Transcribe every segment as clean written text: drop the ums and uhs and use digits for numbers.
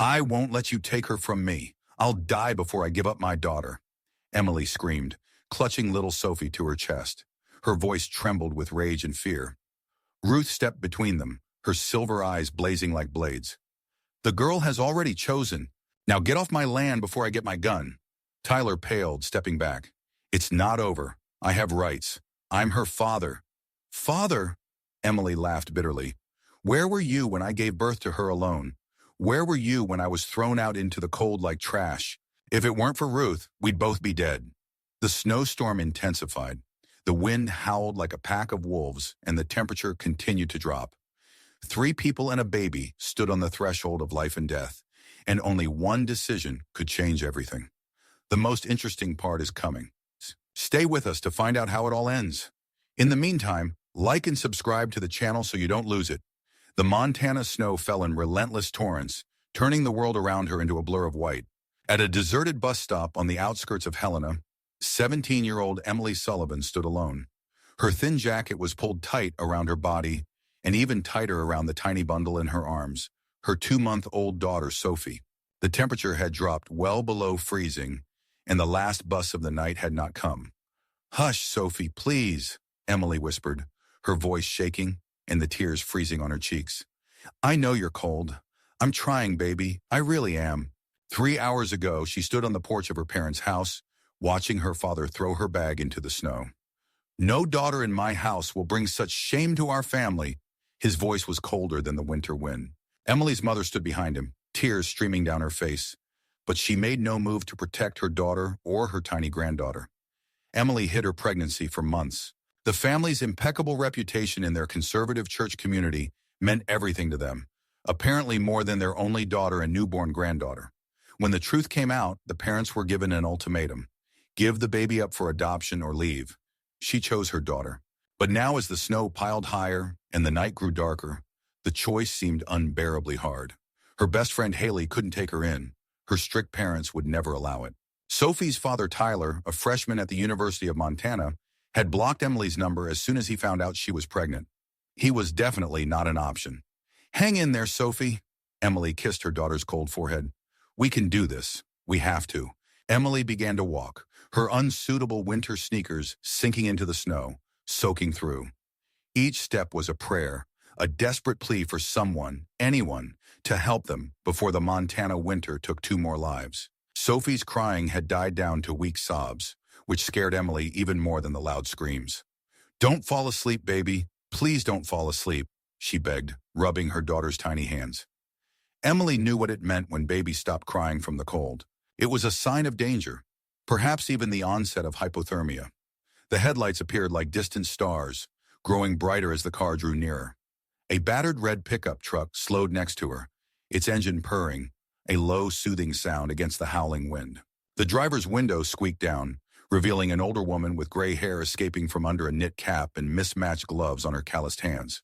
I won't let you take her from me. I'll die before I give up my daughter, Emily screamed, clutching little Sophie to her chest. Her voice trembled with rage and fear. Ruth stepped between them, her silver eyes blazing like blades. The girl has already chosen. Now get off my land before I get my gun. Tyler paled, stepping back. It's not over. I have rights. I'm her father. Father? Emily laughed bitterly. Where were you when I gave birth to her alone? Where were you when I was thrown out into the cold like trash? If it weren't for Ruth, we'd both be dead. The snowstorm intensified. The wind howled like a pack of wolves, and the temperature continued to drop. 3 people and a baby stood on the threshold of life and death, and only one decision could change everything. The most interesting part is coming. Stay with us to find out how it all ends. In the meantime, like and subscribe to the channel so you don't lose it. The Montana snow fell in relentless torrents, turning the world around her into a blur of white. At a deserted bus stop on the outskirts of Helena, 17-year-old Emily Sullivan stood alone. Her thin jacket was pulled tight around her body, and even tighter around the tiny bundle in her arms, her 2-month-old daughter, Sophie. The temperature had dropped well below freezing, and the last bus of the night had not come. Hush, Sophie, please, Emily whispered, her voice shaking and the tears freezing on her cheeks. I know you're cold. I'm trying, baby. I really am. 3 hours ago, she stood on the porch of her parents' house, watching her father throw her bag into the snow. No daughter in my house will bring such shame to our family. His voice was colder than the winter wind. Emily's mother stood behind him, tears streaming down her face, but she made no move to protect her daughter or her tiny granddaughter. Emily hid her pregnancy for months. The family's impeccable reputation in their conservative church community meant everything to them, apparently more than their only daughter and newborn granddaughter. When the truth came out, the parents were given an ultimatum: give the baby up for adoption or leave. She chose her daughter. But now, as the snow piled higher and the night grew darker, the choice seemed unbearably hard. Her best friend Haley couldn't take her in. Her strict parents would never allow it. Sophie's father, Tyler, a freshman at the University of Montana, had blocked Emily's number as soon as he found out she was pregnant. He was definitely not an option. Hang in there, Sophie. Emily kissed her daughter's cold forehead. We can do this. We have to. Emily began to walk, her unsuitable winter sneakers sinking into the snow, soaking through. Each step was a prayer, a desperate plea for someone, anyone, to help them before the Montana winter took 2 more lives. Sophie's crying had died down to weak sobs, which scared Emily even more than the loud screams. Don't fall asleep, baby. Please don't fall asleep, she begged, rubbing her daughter's tiny hands. Emily knew what it meant when baby stopped crying from the cold. It was a sign of danger, perhaps even the onset of hypothermia. The headlights appeared like distant stars, growing brighter as the car drew nearer. A battered red pickup truck slowed next to her, its engine purring, a low, soothing sound against the howling wind. The driver's window squeaked down, revealing an older woman with gray hair escaping from under a knit cap and mismatched gloves on her calloused hands.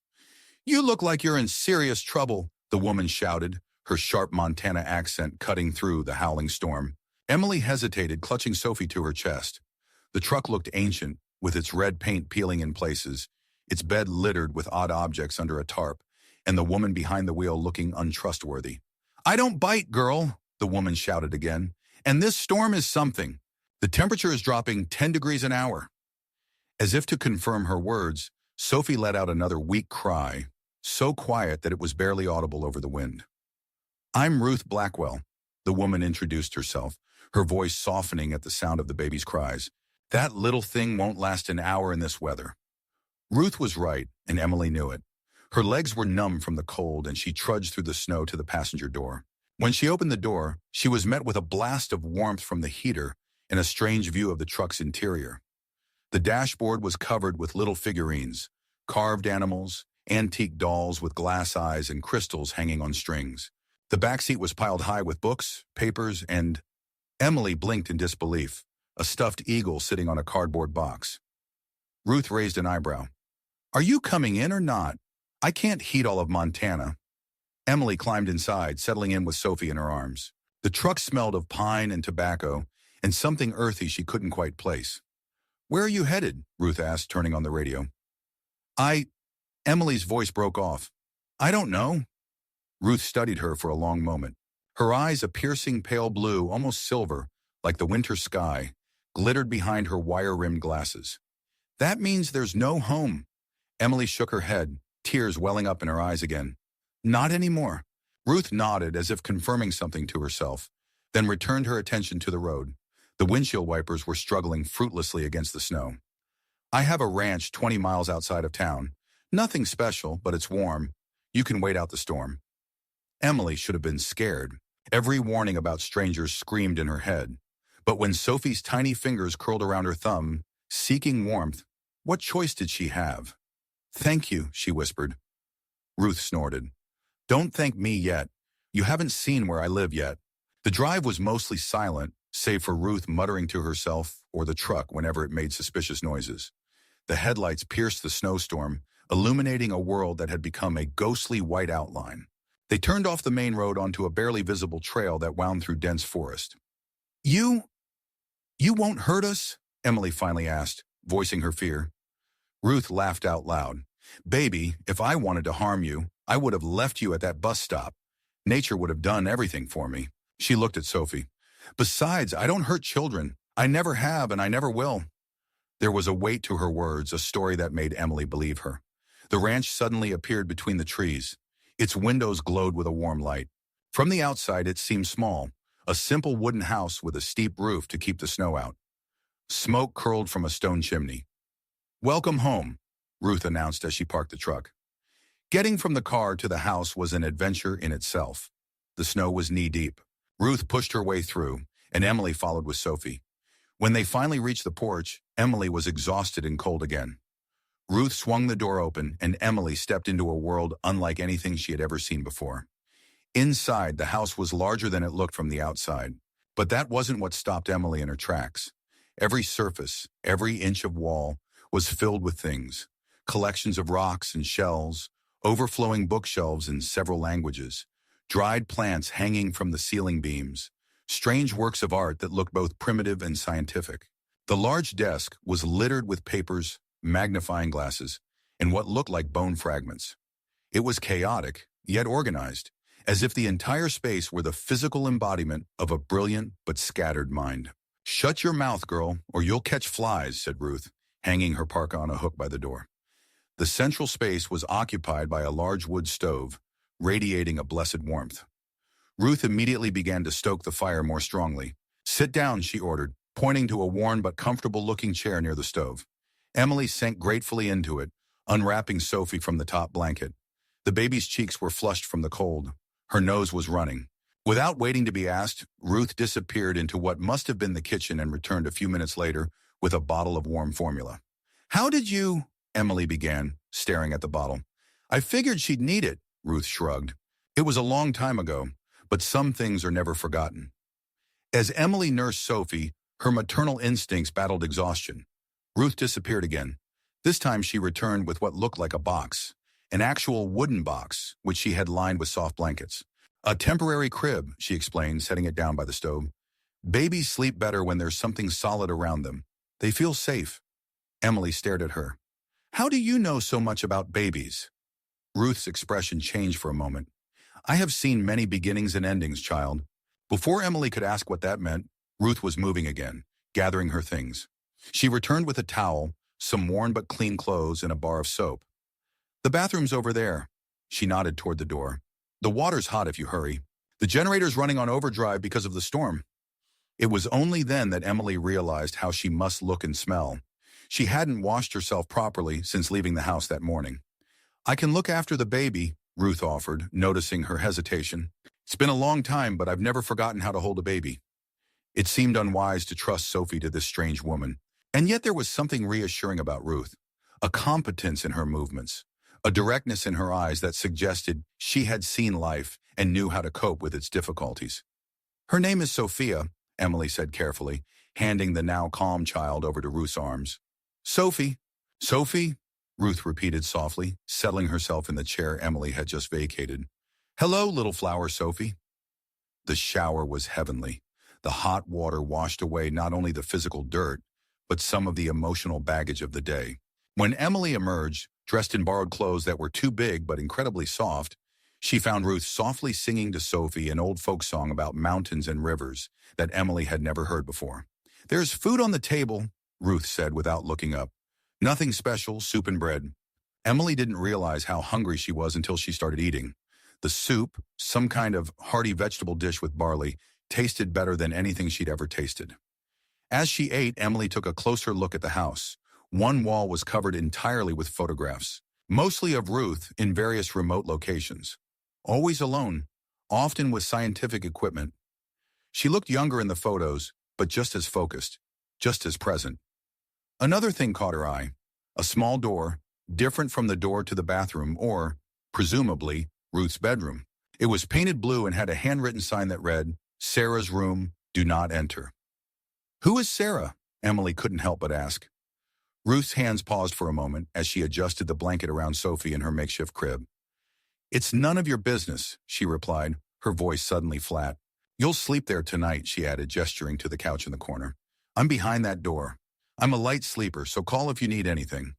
You look like you're in serious trouble, the woman shouted, her sharp Montana accent cutting through the howling storm. Emily hesitated, clutching Sophie to her chest. The truck looked ancient, with its red paint peeling in places, its bed littered with odd objects under a tarp, and the woman behind the wheel looking untrustworthy. I don't bite, girl, the woman shouted again. And this storm is something. The temperature is dropping 10 degrees an hour. As if to confirm her words, Sophie let out another weak cry, so quiet that it was barely audible over the wind. I'm Ruth Blackwell, the woman introduced herself, her voice softening at the sound of the baby's cries. That little thing won't last an hour in this weather. Ruth was right, and Emily knew it. Her legs were numb from the cold, and she trudged through the snow to the passenger door. When she opened the door, she was met with a blast of warmth from the heater and a strange view of the truck's interior. The dashboard was covered with little figurines, carved animals, antique dolls with glass eyes and crystals hanging on strings. The backseat was piled high with books, papers, and... Emily blinked in disbelief, a stuffed eagle sitting on a cardboard box. Ruth raised an eyebrow. Are you coming in or not? I can't heat all of Montana. Emily climbed inside, settling in with Sophie in her arms. The truck smelled of pine and tobacco, and something earthy she couldn't quite place. Where are you headed? Ruth asked, turning on the radio. Emily's voice broke off. I don't know. Ruth studied her for a long moment. Her eyes, a piercing pale blue, almost silver, like the winter sky, glittered behind her wire-rimmed glasses. That means there's no home. Emily shook her head, tears welling up in her eyes again. Not anymore. Ruth nodded as if confirming something to herself, then returned her attention to the road. The windshield wipers were struggling fruitlessly against the snow. I have a ranch 20 miles outside of town. Nothing special, but it's warm. You can wait out the storm. Emily should have been scared. Every warning about strangers screamed in her head. But when Sophie's tiny fingers curled around her thumb, seeking warmth, what choice did she have? Thank you, she whispered. Ruth snorted. Don't thank me yet. You haven't seen where I live yet. The drive was mostly silent, save for Ruth muttering to herself or the truck whenever it made suspicious noises. The headlights pierced the snowstorm, illuminating a world that had become a ghostly white outline. They turned off the main road onto a barely visible trail that wound through dense forest. You won't hurt us? Emily finally asked, voicing her fear. Ruth laughed out loud. Baby, if I wanted to harm you, I would have left you at that bus stop. Nature would have done everything for me. She looked at Sophie. Besides, I don't hurt children. I never have and I never will. There was a weight to her words, a story that made Emily believe her. The ranch suddenly appeared between the trees. Its windows glowed with a warm light. From the outside, it seemed small, a simple wooden house with a steep roof to keep the snow out. Smoke curled from a stone chimney. Welcome home, Ruth announced as she parked the truck. Getting from the car to the house was an adventure in itself. The snow was knee-deep. Ruth pushed her way through, and Emily followed with Sophie. When they finally reached the porch, Emily was exhausted and cold again. Ruth swung the door open, and Emily stepped into a world unlike anything she had ever seen before. Inside, the house was larger than it looked from the outside. But that wasn't what stopped Emily in her tracks. Every surface, every inch of wall, was filled with things. Collections of rocks and shells, overflowing bookshelves in several languages, dried plants hanging from the ceiling beams, strange works of art that looked both primitive and scientific. The large desk was littered with papers, magnifying glasses, and what looked like bone fragments. It was chaotic, yet organized, as if the entire space were the physical embodiment of a brilliant but scattered mind. Shut your mouth, girl, or you'll catch flies, said Ruth, hanging her parka on a hook by the door. The central space was occupied by a large wood stove, radiating a blessed warmth. Ruth immediately began to stoke the fire more strongly. Sit down, she ordered, pointing to a worn but comfortable-looking chair near the stove. Emily sank gratefully into it, unwrapping Sophie from the top blanket. The baby's cheeks were flushed from the cold. Her nose was running. Without waiting to be asked, Ruth disappeared into what must have been the kitchen and returned a few minutes later with a bottle of warm formula. How did you... Emily began, staring at the bottle. I figured she'd need it, Ruth shrugged. It was a long time ago, but some things are never forgotten. As Emily nursed Sophie, her maternal instincts battled exhaustion. Ruth disappeared again. This time she returned with what looked like a box, an actual wooden box, which she had lined with soft blankets. A temporary crib, she explained, setting it down by the stove. Babies sleep better when there's something solid around them. They feel safe. Emily stared at her. How do you know so much about babies? Ruth's expression changed for a moment. I have seen many beginnings and endings, child. Before Emily could ask what that meant, Ruth was moving again, gathering her things. She returned with a towel, some worn but clean clothes, and a bar of soap. The bathroom's over there. She nodded toward the door. The water's hot if you hurry. The generator's running on overdrive because of the storm. It was only then that Emily realized how she must look and smell. She hadn't washed herself properly since leaving the house that morning. I can look after the baby, Ruth offered, noticing her hesitation. It's been a long time, but I've never forgotten how to hold a baby. It seemed unwise to trust Sophie to this strange woman. And yet there was something reassuring about Ruth, a competence in her movements, a directness in her eyes that suggested she had seen life and knew how to cope with its difficulties. Her name is Sophia, Emily said carefully, handing the now calm child over to Ruth's arms. Sophie, Sophie, Ruth repeated softly, settling herself in the chair Emily had just vacated. Hello, little flower Sophie. The shower was heavenly. The hot water washed away not only the physical dirt, but some of the emotional baggage of the day. When Emily emerged, dressed in borrowed clothes that were too big but incredibly soft, She found Ruth softly singing to Sophie an old folk song about mountains and rivers that Emily had never heard before. "There's food on the table," Ruth said without looking up. "Nothing special, soup and bread." Emily didn't realize how hungry she was until she started eating. The soup, some kind of hearty vegetable dish with barley, tasted better than anything she'd ever tasted. As she ate, Emily took a closer look at the house. One wall was covered entirely with photographs, mostly of Ruth in various remote locations. Always alone, often with scientific equipment. She looked younger in the photos, but just as focused, just as present. Another thing caught her eye: a small door, different from the door to the bathroom or, presumably, Ruth's bedroom. It was painted blue and had a handwritten sign that read, "Sarah's room, do not enter." "Who is Sarah?" Emily couldn't help but ask. Ruth's hands paused for a moment as she adjusted the blanket around Sophie in her makeshift crib. "It's none of your business," she replied, her voice suddenly flat. "You'll sleep there tonight," she added, gesturing to the couch in the corner. "I'm behind that door. I'm a light sleeper, so call if you need anything."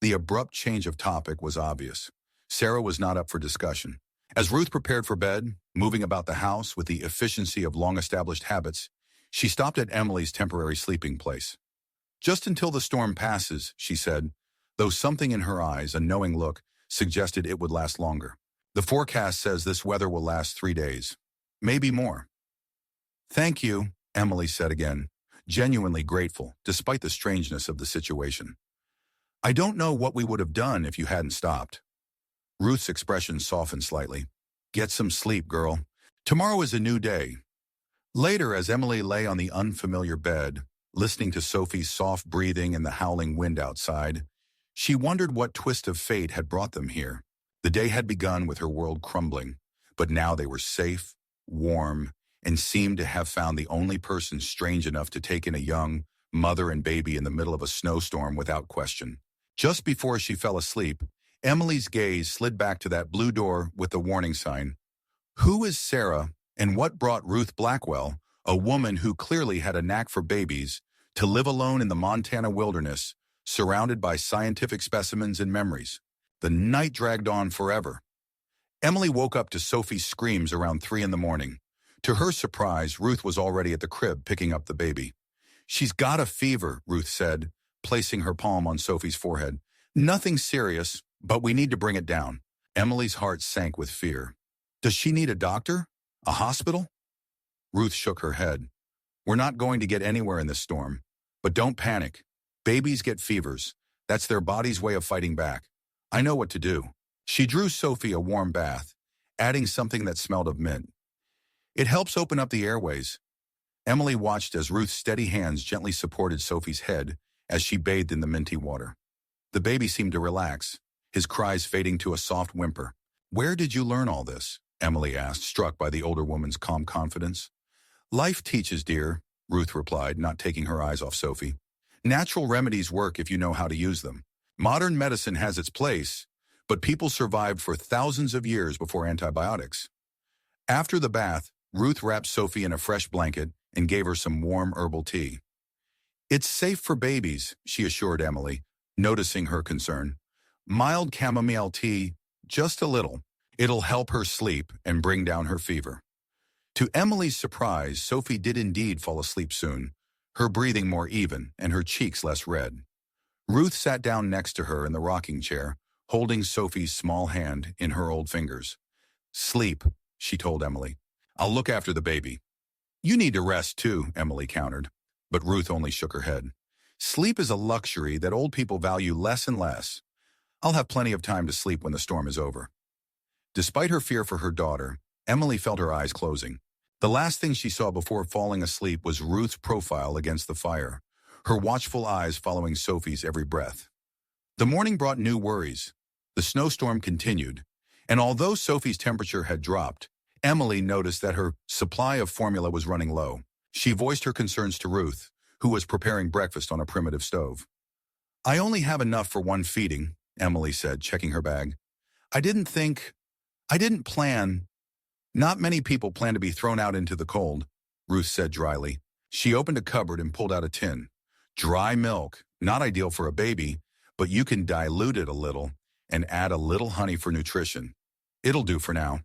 The abrupt change of topic was obvious. Sarah was not up for discussion. As Ruth prepared for bed, moving about the house with the efficiency of long-established habits, she stopped at Emily's temporary sleeping place. "Just until the storm passes," she said, though something in her eyes, a knowing look, suggested it would last longer. "The forecast says this weather will last 3 days. Maybe more." "Thank you," Emily said again, genuinely grateful, despite the strangeness of the situation. "I don't know what we would have done if you hadn't stopped." Ruth's expression softened slightly. "Get some sleep, girl. Tomorrow is a new day." Later, as Emily lay on the unfamiliar bed, listening to Sophie's soft breathing and the howling wind outside, she wondered what twist of fate had brought them here. The day had begun with her world crumbling, but now they were safe, warm, and seemed to have found the only person strange enough to take in a young mother and baby in the middle of a snowstorm without question. Just before she fell asleep, Emily's gaze slid back to that blue door with the warning sign. Who is Sarah, and what brought Ruth Blackwell, a woman who clearly had a knack for babies, to live alone in the Montana wilderness, surrounded by scientific specimens and memories? The night dragged on forever. Emily woke up to Sophie's screams around 3 in the morning. To her surprise, Ruth was already at the crib picking up the baby. "She's got a fever," Ruth said, placing her palm on Sophie's forehead. "Nothing serious, but we need to bring it down." Emily's heart sank with fear. "Does she need a doctor? A hospital?" Ruth shook her head. "We're not going to get anywhere in this storm. But don't panic. Babies get fevers. That's their body's way of fighting back. I know what to do." She drew Sophie a warm bath, adding something that smelled of mint. "It helps open up the airways." Emily watched as Ruth's steady hands gently supported Sophie's head as she bathed in the minty water. The baby seemed to relax, his cries fading to a soft whimper. "Where did you learn all this?" Emily asked, struck by the older woman's calm confidence. "Life teaches, dear," Ruth replied, not taking her eyes off Sophie. "Natural remedies work if you know how to use them. Modern medicine has its place, but people survived for thousands of years before antibiotics." After the bath, Ruth wrapped Sophie in a fresh blanket and gave her some warm herbal tea. "It's safe for babies," she assured Emily, noticing her concern. "Mild chamomile tea, just a little. It'll help her sleep and bring down her fever." To Emily's surprise, Sophie did indeed fall asleep soon, her breathing more even and her cheeks less red. Ruth sat down next to her in the rocking chair, holding Sophie's small hand in her old fingers. "Sleep," she told Emily. "I'll look after the baby." "You need to rest too," Emily countered, but Ruth only shook her head. "Sleep is a luxury that old people value less and less. I'll have plenty of time to sleep when the storm is over." Despite her fear for her daughter, Emily felt her eyes closing. The last thing she saw before falling asleep was Ruth's profile against the fire, her watchful eyes following Sophie's every breath. The morning brought new worries. The snowstorm continued, and although Sophie's temperature had dropped, Emily noticed that her supply of formula was running low. She voiced her concerns to Ruth, who was preparing breakfast on a primitive stove. "I only have enough for one feeding," Emily said, checking her bag. I didn't plan. Not many people plan to be thrown out into the cold," Ruth said dryly. She opened a cupboard and pulled out a tin. "Dry milk, not ideal for a baby, but you can dilute it a little and add a little honey for nutrition." It'll do for now.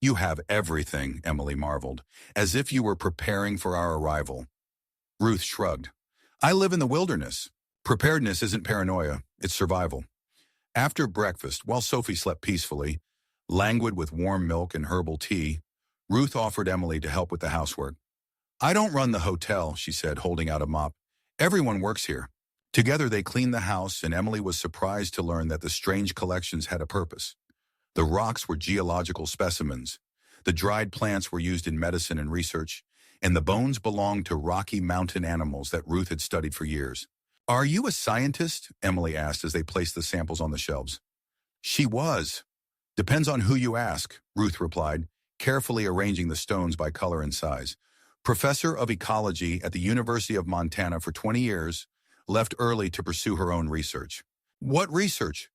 You have everything, Emily marveled, as if you were preparing for our arrival. Ruth shrugged. I live in the wilderness. Preparedness isn't paranoia, it's survival. After breakfast, while Sophie slept peacefully, languid with warm milk and herbal tea, Ruth offered Emily to help with the housework. I don't run the hotel, she said, holding out a mop. Everyone works here. Together they cleaned the house, and Emily was surprised to learn that the strange collections had a purpose. The rocks were geological specimens. The dried plants were used in medicine and research, and the bones belonged to Rocky Mountain animals that Ruth had studied for years. Are you a scientist? Emily asked as they placed the samples on the shelves. She was. Depends on who you ask, Ruth replied, carefully arranging the stones by color and size. Professor of ecology at the University of Montana for 20 years, left early to pursue her own research. What research?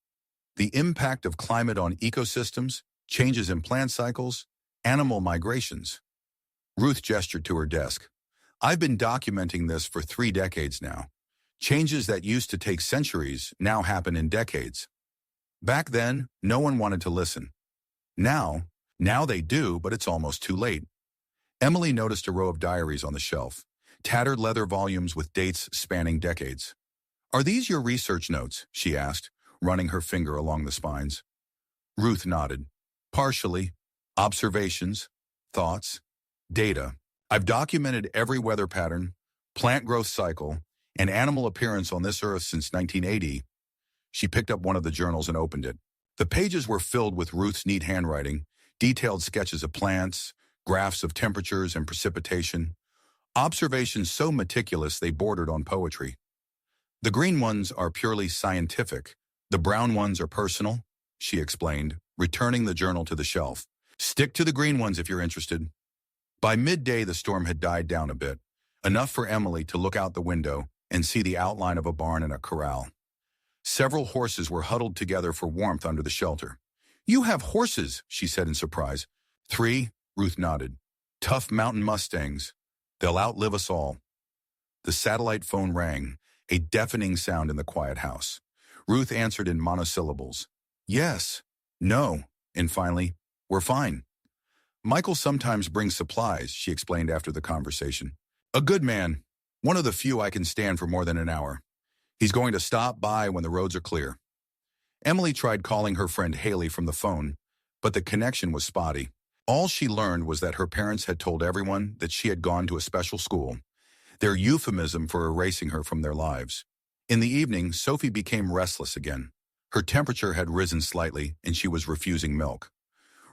The impact of climate on ecosystems, changes in plant cycles, animal migrations. Ruth gestured to her desk. I've been documenting this for 3 decades now. Changes that used to take centuries now happen in decades. Back then, no one wanted to listen. Now they do, but it's almost too late. Emily noticed a row of diaries on the shelf, tattered leather volumes with dates spanning decades. Are these your research notes? She asked, running her finger along the spines. Ruth nodded. Partially. Observations, thoughts, data. I've documented every weather pattern, plant growth cycle, and animal appearance on this earth since 1980. She picked up one of the journals and opened it. The pages were filled with Ruth's neat handwriting, detailed sketches of plants, graphs of temperatures and precipitation, observations so meticulous they bordered on poetry. The green ones are purely scientific. The brown ones are personal, she explained, returning the journal to the shelf. Stick to the green ones if you're interested. By midday, the storm had died down a bit, enough for Emily to look out the window and see the outline of a barn and a corral. Several horses were huddled together for warmth under the shelter. You have horses, she said in surprise. 3, Ruth nodded. Tough mountain mustangs. They'll outlive us all. The satellite phone rang, a deafening sound in the quiet house. Ruth answered in monosyllables. Yes, no, and finally, we're fine. Michael sometimes brings supplies, she explained after the conversation. A good man, one of the few I can stand for more than an hour. He's going to stop by when the roads are clear. Emily tried calling her friend Haley from the phone, but the connection was spotty. All she learned was that her parents had told everyone that she had gone to a special school, their euphemism for erasing her from their lives. In the evening, Sophie became restless again. Her temperature had risen slightly, and she was refusing milk.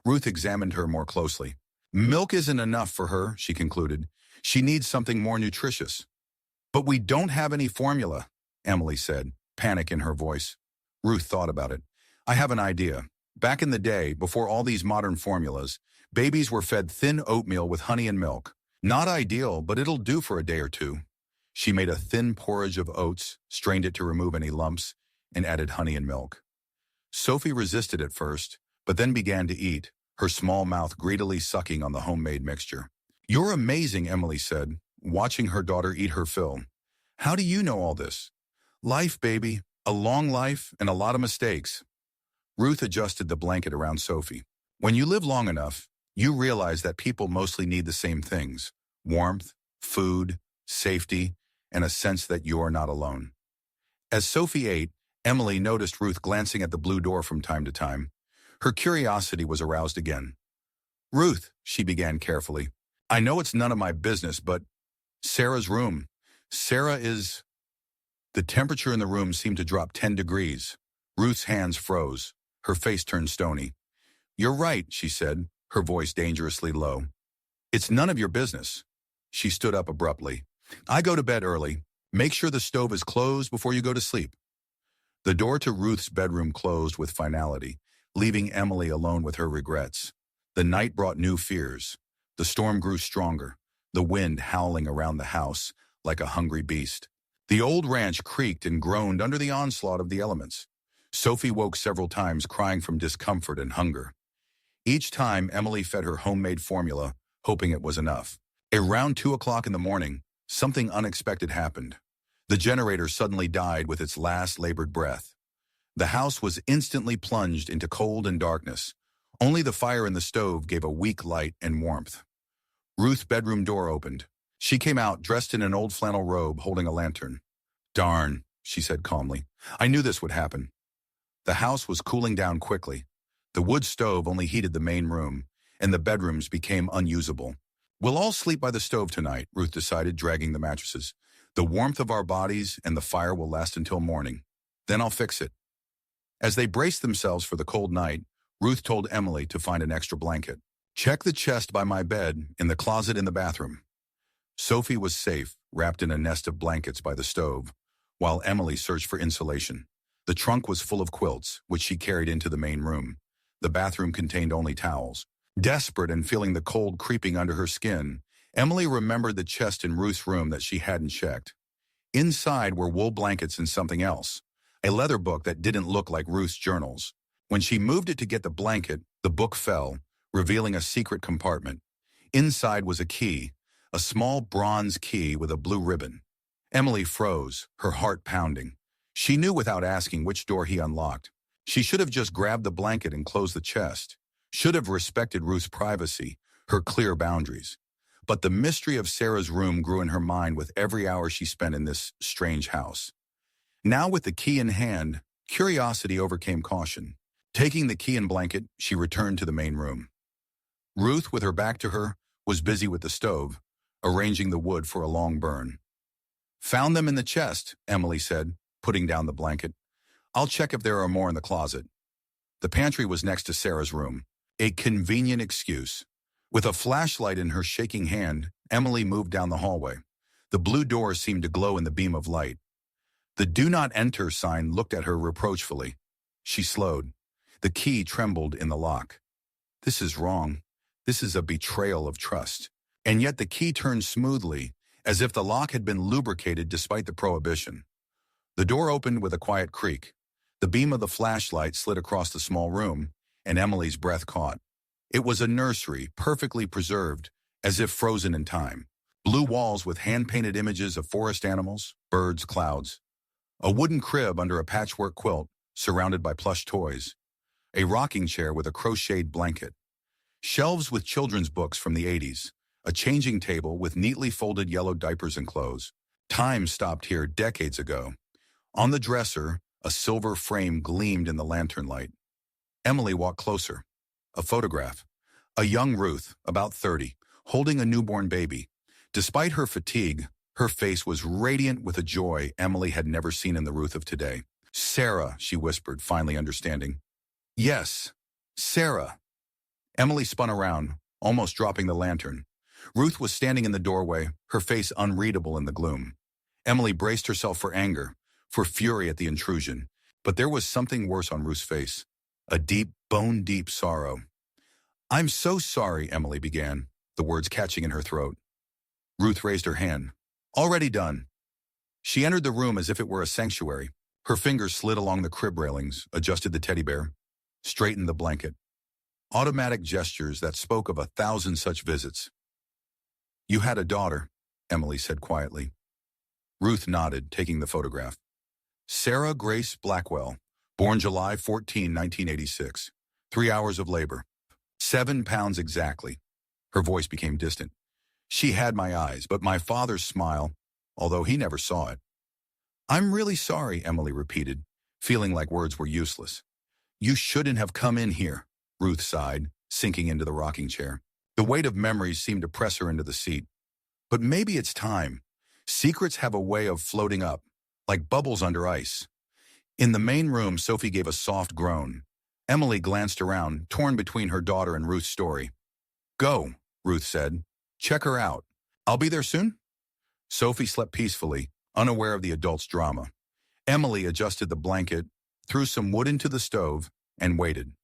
Ruth examined her more closely. Milk isn't enough for her, she concluded. She needs something more nutritious. But we don't have any formula, Emily said, panic in her voice. Ruth thought about it. I have an idea. Back in the day, before all these modern formulas, babies were fed thin oatmeal with honey and milk. Not ideal, but it'll do for a day or two. She made a thin porridge of oats, strained it to remove any lumps, and added honey and milk. Sophie resisted at first, but then began to eat, her small mouth greedily sucking on the homemade mixture. You're amazing, Emily said, watching her daughter eat her fill. How do you know all this? Life, baby. A long life and a lot of mistakes. Ruth adjusted the blanket around Sophie. When you live long enough, you realize that people mostly need the same things: warmth, food, safety, and a sense that you're not alone. As Sophie ate, Emily noticed Ruth glancing at the blue door from time to time. Her curiosity was aroused again. Ruth, she began carefully, I know it's none of my business, but Sarah's room. Sarah is... The temperature in the room seemed to drop 10 degrees. Ruth's hands froze. Her face turned stony. You're right, she said, her voice dangerously low. It's none of your business. She stood up abruptly. I go to bed early. Make sure the stove is closed before you go to sleep. The door to Ruth's bedroom closed with finality, leaving Emily alone with her regrets. The night brought new fears. The storm grew stronger, the wind howling around the house like a hungry beast. The old ranch creaked and groaned under the onslaught of the elements. Sophie woke several times, crying from discomfort and hunger. Each time, Emily fed her homemade formula, hoping it was enough. Around 2 o'clock in the morning, something unexpected happened. The generator suddenly died with its last labored breath. The house was instantly plunged into cold and darkness. Only the fire in the stove gave a weak light and warmth. Ruth's bedroom door opened. She came out dressed in an old flannel robe holding a lantern. "Darn," she said calmly. "I knew this would happen." The house was cooling down quickly. The wood stove only heated the main room, and the bedrooms became unusable. "We'll all sleep by the stove tonight," Ruth decided, dragging the mattresses. "The warmth of our bodies and the fire will last until morning. Then I'll fix it." As they braced themselves for the cold night, Ruth told Emily to find an extra blanket. "Check the chest by my bed, in the closet in the bathroom." Sophie was safe, wrapped in a nest of blankets by the stove, while Emily searched for insulation. The trunk was full of quilts, which she carried into the main room. The bathroom contained only towels. Desperate and feeling the cold creeping under her skin, Emily remembered the chest in Ruth's room that she hadn't checked. Inside were wool blankets and something else, a leather book that didn't look like Ruth's journals. When she moved it to get the blanket, the book fell, revealing a secret compartment. Inside was a key, a small bronze key with a blue ribbon. Emily froze, her heart pounding. She knew without asking which door he unlocked. She should have just grabbed the blanket and closed the chest, should have respected Ruth's privacy, her clear boundaries. But the mystery of Sarah's room grew in her mind with every hour she spent in this strange house. Now with the key in hand, curiosity overcame caution. Taking the key and blanket, she returned to the main room. Ruth, with her back to her, was busy with the stove, arranging the wood for a long burn. "Found them in the chest," Emily said, putting down the blanket. "I'll check if there are more in the closet." The pantry was next to Sarah's room, a convenient excuse. With a flashlight in her shaking hand, Emily moved down the hallway. The blue door seemed to glow in the beam of light. The "Do Not Enter" sign looked at her reproachfully. She slowed. The key trembled in the lock. This is wrong. This is a betrayal of trust. And yet the key turned smoothly, as if the lock had been lubricated despite the prohibition. The door opened with a quiet creak. The beam of the flashlight slid across the small room, and Emily's breath caught. It was a nursery, perfectly preserved, as if frozen in time. Blue walls with hand-painted images of forest animals, birds, clouds. A wooden crib under a patchwork quilt, surrounded by plush toys. A rocking chair with a crocheted blanket. Shelves with children's books from the 80s. A changing table with neatly folded yellow diapers and clothes. Time stopped here decades ago. On the dresser, a silver frame gleamed in the lantern light. Emily walked closer. A photograph. A young Ruth, about 30, holding a newborn baby. Despite her fatigue, her face was radiant with a joy Emily had never seen in the Ruth of today. "Sarah," she whispered, finally understanding. "Yes, Sarah." Emily spun around, almost dropping the lantern. Ruth was standing in the doorway, her face unreadable in the gloom. Emily braced herself for anger, for fury at the intrusion, but there was something worse on Ruth's face. A deep, bone-deep sorrow. "I'm so sorry," Emily began, the words catching in her throat. Ruth raised her hand. "Already done." She entered the room as if it were a sanctuary. Her fingers slid along the crib railings, adjusted the teddy bear, straightened the blanket. Automatic gestures that spoke of 1,000 such visits. "You had a daughter," Emily said quietly. Ruth nodded, taking the photograph. "Sarah Grace Blackwell, born July 14, 1986. 3 hours of labor. 7 pounds exactly." Her voice became distant. "She had my eyes, but my father's smile, although he never saw it." "I'm really sorry," Emily repeated, feeling like words were useless. "You shouldn't have come in here," Ruth sighed, sinking into the rocking chair. The weight of memories seemed to press her into the seat. "But maybe it's time. Secrets have a way of floating up, like bubbles under ice." In the main room, Sophie gave a soft groan. Emily glanced around, torn between her daughter and Ruth's story. "Go," Ruth said. "Check her out. I'll be there soon." Sophie slept peacefully, unaware of the adult's drama. Emily adjusted the blanket, threw some wood into the stove, and waited.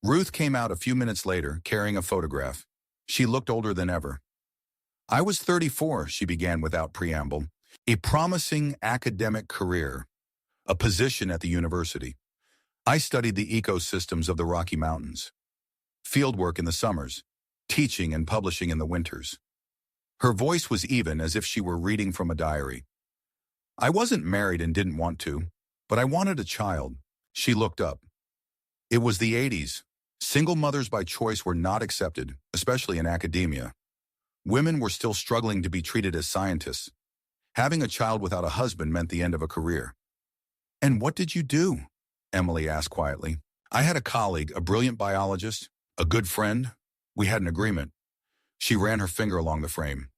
Ruth came out a few minutes later, carrying a photograph. She looked older than ever. "I was 34, she began without preamble. "A promising academic career, a position at the university. I studied the ecosystems of the Rocky Mountains. Fieldwork in the summers, teaching and publishing in the winters." Her voice was even, as if she were reading from a diary. "I wasn't married and didn't want to, but I wanted a child." She looked up. It was the 80s. Single mothers by choice were not accepted, especially in academia. Women were still struggling to be treated as scientists. Having a child without a husband meant the end of a career. "And what did you do?" Emily asked quietly. "I had a colleague, a brilliant biologist, a good friend. We had an agreement." She ran her finger along the frame.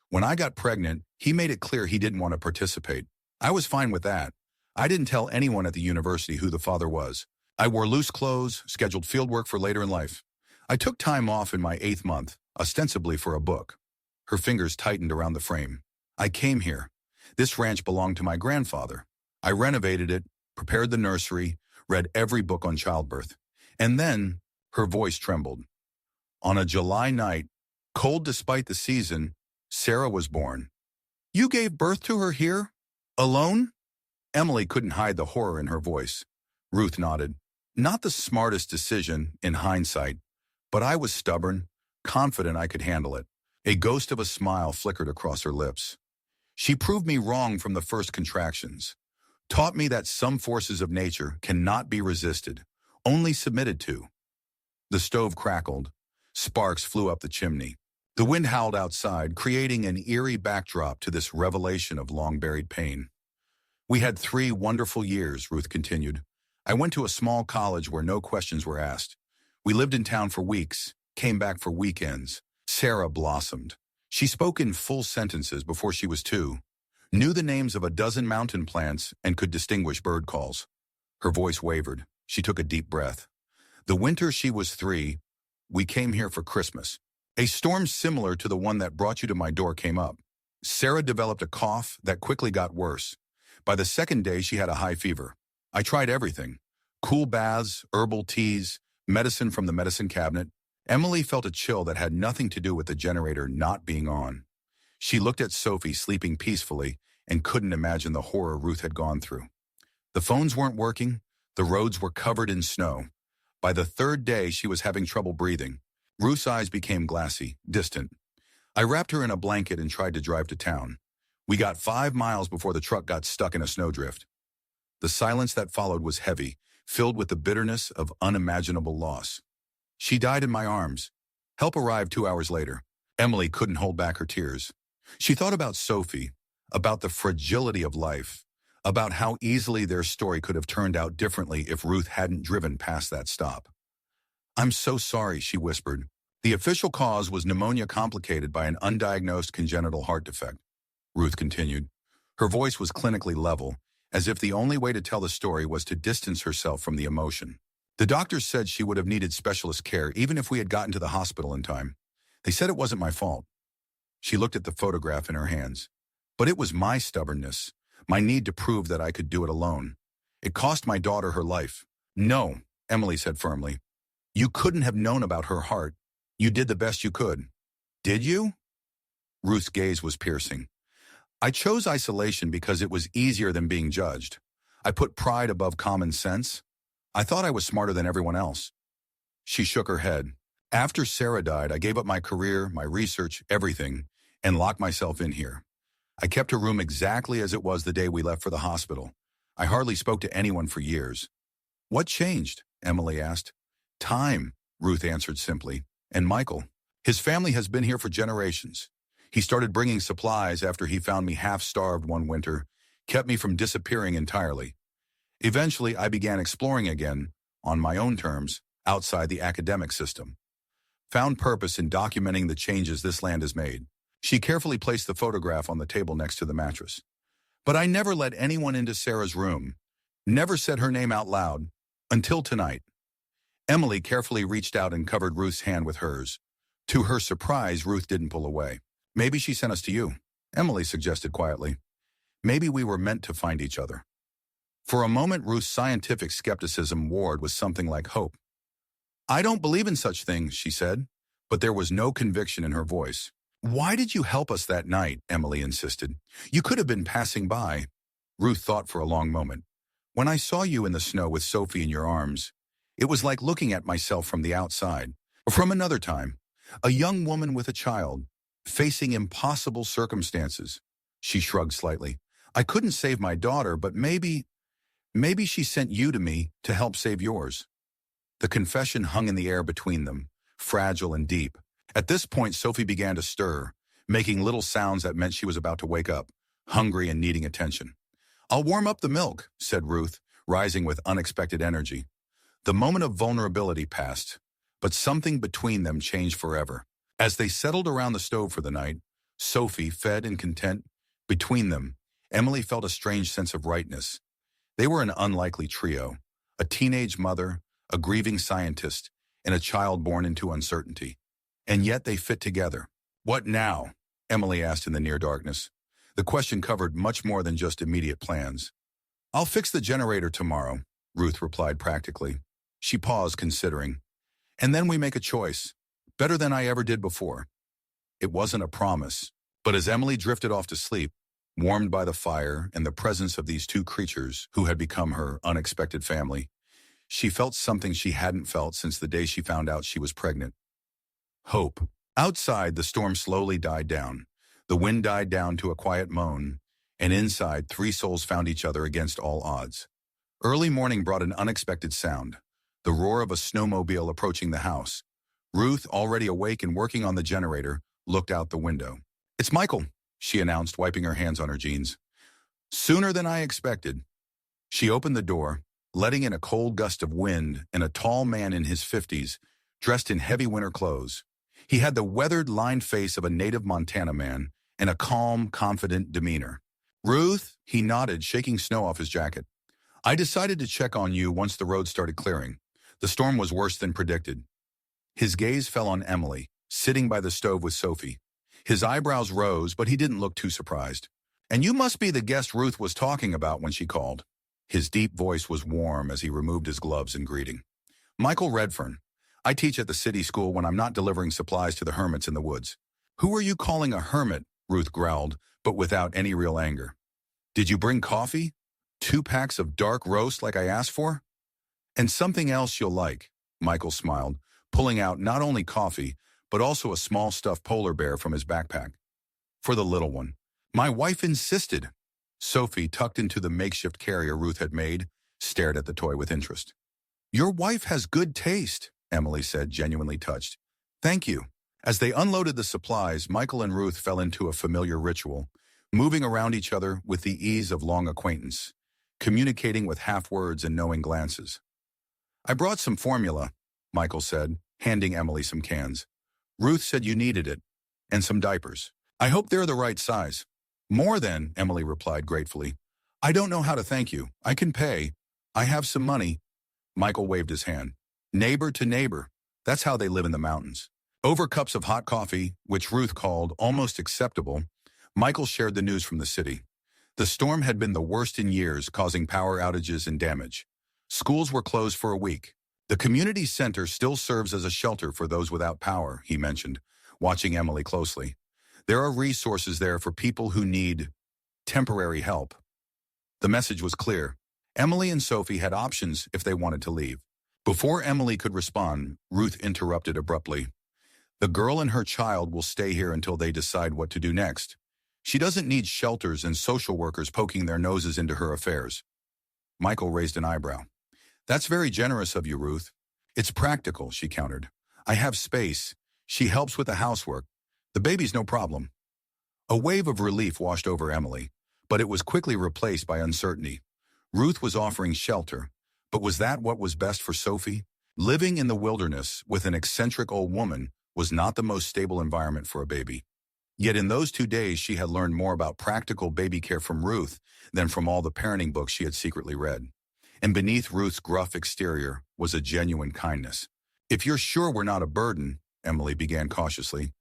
"When I got pregnant, he made it clear he didn't want to participate. I was fine with that. I didn't tell anyone at the university who the father was. I wore loose clothes, scheduled fieldwork for later in life. I took time off in my 8th month, ostensibly for a book." Her fingers tightened around the frame. "I came here. This ranch belonged to my grandfather. I renovated it, prepared the nursery, read every book on childbirth. And then," her voice trembled, "on a July night, cold despite the season, Sarah was born." "You gave birth to her here? Alone?" Emily couldn't hide the horror in her voice. Ruth nodded. "Not the smartest decision, in hindsight, but I was stubborn, confident I could handle it." A ghost of a smile flickered across her lips. "She proved me wrong from the first contractions. Taught me that some forces of nature cannot be resisted, only submitted to." The stove crackled. Sparks flew up the chimney. The wind howled outside, creating an eerie backdrop to this revelation of long-buried pain. "We had 3 wonderful years," Ruth continued. "I went to a small college where no questions were asked. We lived in town for weeks, came back for weekends. Sarah blossomed. She spoke in full sentences before she was 2, knew the names of a dozen mountain plants, and could distinguish bird calls." Her voice wavered. She took a deep breath. "The winter she was 3, we came here for Christmas. A storm similar to the one that brought you to my door came up. Sarah developed a cough that quickly got worse. By the 2nd day, she had a high fever. I tried everything. Cool baths, herbal teas, medicine from the medicine cabinet." Emily felt a chill that had nothing to do with the generator not being on. She looked at Sophie sleeping peacefully and couldn't imagine the horror Ruth had gone through. The phones weren't working. The roads were covered in snow. By the 3rd day, she was having trouble breathing. Ruth's eyes became glassy, distant. "I wrapped her in a blanket and tried to drive to town. We got 5 miles before the truck got stuck in a snowdrift." The silence that followed was heavy, filled with the bitterness of unimaginable loss. "She died in my arms. Help arrived 2 hours later." Emily couldn't hold back her tears. She thought about Sophie, about the fragility of life, about how easily their story could have turned out differently if Ruth hadn't driven past that stop. "I'm so sorry," she whispered. "The official cause was pneumonia complicated by an undiagnosed congenital heart defect," Ruth continued. Her voice was clinically level, as if the only way to tell the story was to distance herself from the emotion. "The doctors said she would have needed specialist care even if we had gotten to the hospital in time. They said it wasn't my fault." She looked at the photograph in her hands. "But it was my stubbornness, my need to prove that I could do it alone. It cost my daughter her life." "No," Emily said firmly. "You couldn't have known about her heart. You did the best you could." "Did you?" Ruth's gaze was piercing. "I chose isolation because it was easier than being judged. I put pride above common sense. I thought I was smarter than everyone else." She shook her head. "After Sarah died, I gave up my career, my research, everything, and locked myself in here. I kept her room exactly as it was the day we left for the hospital. I hardly spoke to anyone for years." "What changed?" Emily asked. "Time," Ruth answered simply. "And Michael. His family has been here for generations. He started bringing supplies after he found me half-starved one winter, kept me from disappearing entirely. Eventually, I began exploring again, on my own terms, outside the academic system. Found purpose in documenting the changes this land has made." She carefully placed the photograph on the table next to the mattress. "But I never let anyone into Sarah's room, never said her name out loud, until tonight." Emily carefully reached out and covered Ruth's hand with hers. To her surprise, Ruth didn't pull away. "Maybe she sent us to you," Emily suggested quietly. "Maybe we were meant to find each other." For a moment, Ruth's scientific skepticism warred with something like hope. "I don't believe in such things," she said, but there was no conviction in her voice. "Why did you help us that night?" Emily insisted. "You could have been passing by." Ruth thought for a long moment. "When I saw you in the snow with Sophie in your arms, it was like looking at myself from the outside. From another time, a young woman with a child, facing impossible circumstances." She shrugged slightly. "I couldn't save my daughter, but maybe she sent you to me to help save yours." The confession hung in the air between them, fragile and deep. At this point, Sophie began to stir, making little sounds that meant she was about to wake up, hungry and needing attention. "I'll warm up the milk," said Ruth, rising with unexpected energy. The moment of vulnerability passed, but something between them changed forever. As they settled around the stove for the night, Sophie, fed and content, between them, Emily felt a strange sense of rightness. They were an unlikely trio, a teenage mother, a grieving scientist, and a child born into uncertainty. And yet they fit together. "What now?" Emily asked in the near darkness. The question covered much more than just immediate plans. "I'll fix the generator tomorrow," Ruth replied practically. She paused, considering. "And then we make a choice. Better than I ever did before." It wasn't a promise, but as Emily drifted off to sleep, warmed by the fire and the presence of these two creatures who had become her unexpected family, she felt something she hadn't felt since the day she found out she was pregnant. Hope. Outside, the storm slowly died down. The wind died down to a quiet moan, and inside, three souls found each other against all odds. Early morning brought an unexpected sound, the roar of a snowmobile approaching the house. Ruth, already awake and working on the generator, looked out the window. "It's Michael," she announced, wiping her hands on her jeans. "Sooner than I expected." She opened the door, letting in a cold gust of wind and a tall man in his 50s, dressed in heavy winter clothes. He had the weathered, lined face of a native Montana man and a calm, confident demeanor. "Ruth," he nodded, shaking snow off his jacket. "I decided to check on you once the road started clearing. The storm was worse than predicted." His gaze fell on Emily, sitting by the stove with Sophie. His eyebrows rose, but he didn't look too surprised. "And you must be the guest Ruth was talking about when she called." His deep voice was warm as he removed his gloves in greeting. "Michael Redfern. I teach at the city school when I'm not delivering supplies to the hermits in the woods." "Who are you calling a hermit?" Ruth growled, but without any real anger. "Did you bring coffee? 2 packs of dark roast like I asked for?" "And something else you'll like," Michael smiled, pulling out not only coffee, but also a small stuffed polar bear from his backpack. "For the little one. My wife insisted." Sophie, tucked into the makeshift carrier Ruth had made, stared at the toy with interest. "Your wife has good taste," Emily said, genuinely touched. "Thank you." As they unloaded the supplies, Michael and Ruth fell into a familiar ritual, moving around each other with the ease of long acquaintance, communicating with half words and knowing glances. "I brought some formula," Michael said, handing Emily some cans. "Ruth said you needed it, and some diapers. I hope they're the right size." "More than," Emily replied gratefully. "I don't know how to thank you. I can pay. I have some money." Michael waved his hand. "Neighbor to neighbor. That's how they live in the mountains." Over cups of hot coffee, which Ruth called almost acceptable, Michael shared the news from the city. The storm had been the worst in years, causing power outages and damage. Schools were closed for a week. "The community center still serves as a shelter for those without power," he mentioned, watching Emily closely. "There are resources there for people who need temporary help." The message was clear. Emily and Sophie had options if they wanted to leave. Before Emily could respond, Ruth interrupted abruptly. "The girl and her child will stay here until they decide what to do next. She doesn't need shelters and social workers poking their noses into her affairs." Michael raised an eyebrow. "That's very generous of you, Ruth." "It's practical," she countered. "I have space. She helps with the housework. The baby's no problem." A wave of relief washed over Emily, but it was quickly replaced by uncertainty. Ruth was offering shelter, but was that what was best for Sophie? Living in the wilderness with an eccentric old woman was not the most stable environment for a baby. Yet in those 2 days she had learned more about practical baby care from Ruth than from all the parenting books she had secretly read. And beneath Ruth's gruff exterior was a genuine kindness. "If you're sure we're not a burden," Emily began cautiously,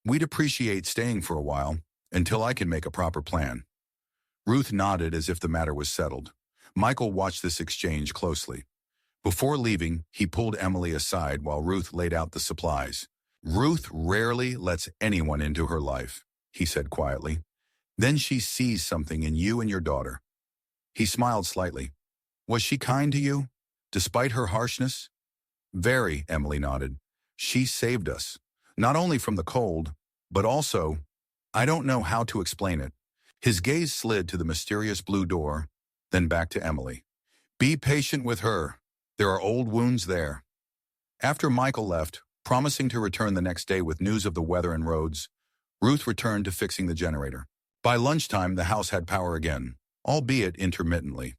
"we'd appreciate staying for a while, until I can make a proper plan." Ruth nodded as if the matter was settled. Michael watched this exchange closely. Before leaving, he pulled Emily aside while Ruth laid out the supplies. "Ruth rarely lets anyone into her life," he said quietly. "Then she sees something in you and your daughter." He smiled slightly. "Was she kind to you, despite her harshness?" "Very," Emily nodded. "She saved us, not only from the cold, but also, I don't know how to explain it." His gaze slid to the mysterious blue door, then back to Emily. "Be patient with her. There are old wounds there." After Michael left, promising to return the next day with news of the weather and roads, Ruth returned to fixing the generator. By lunchtime, the house had power again, albeit intermittently.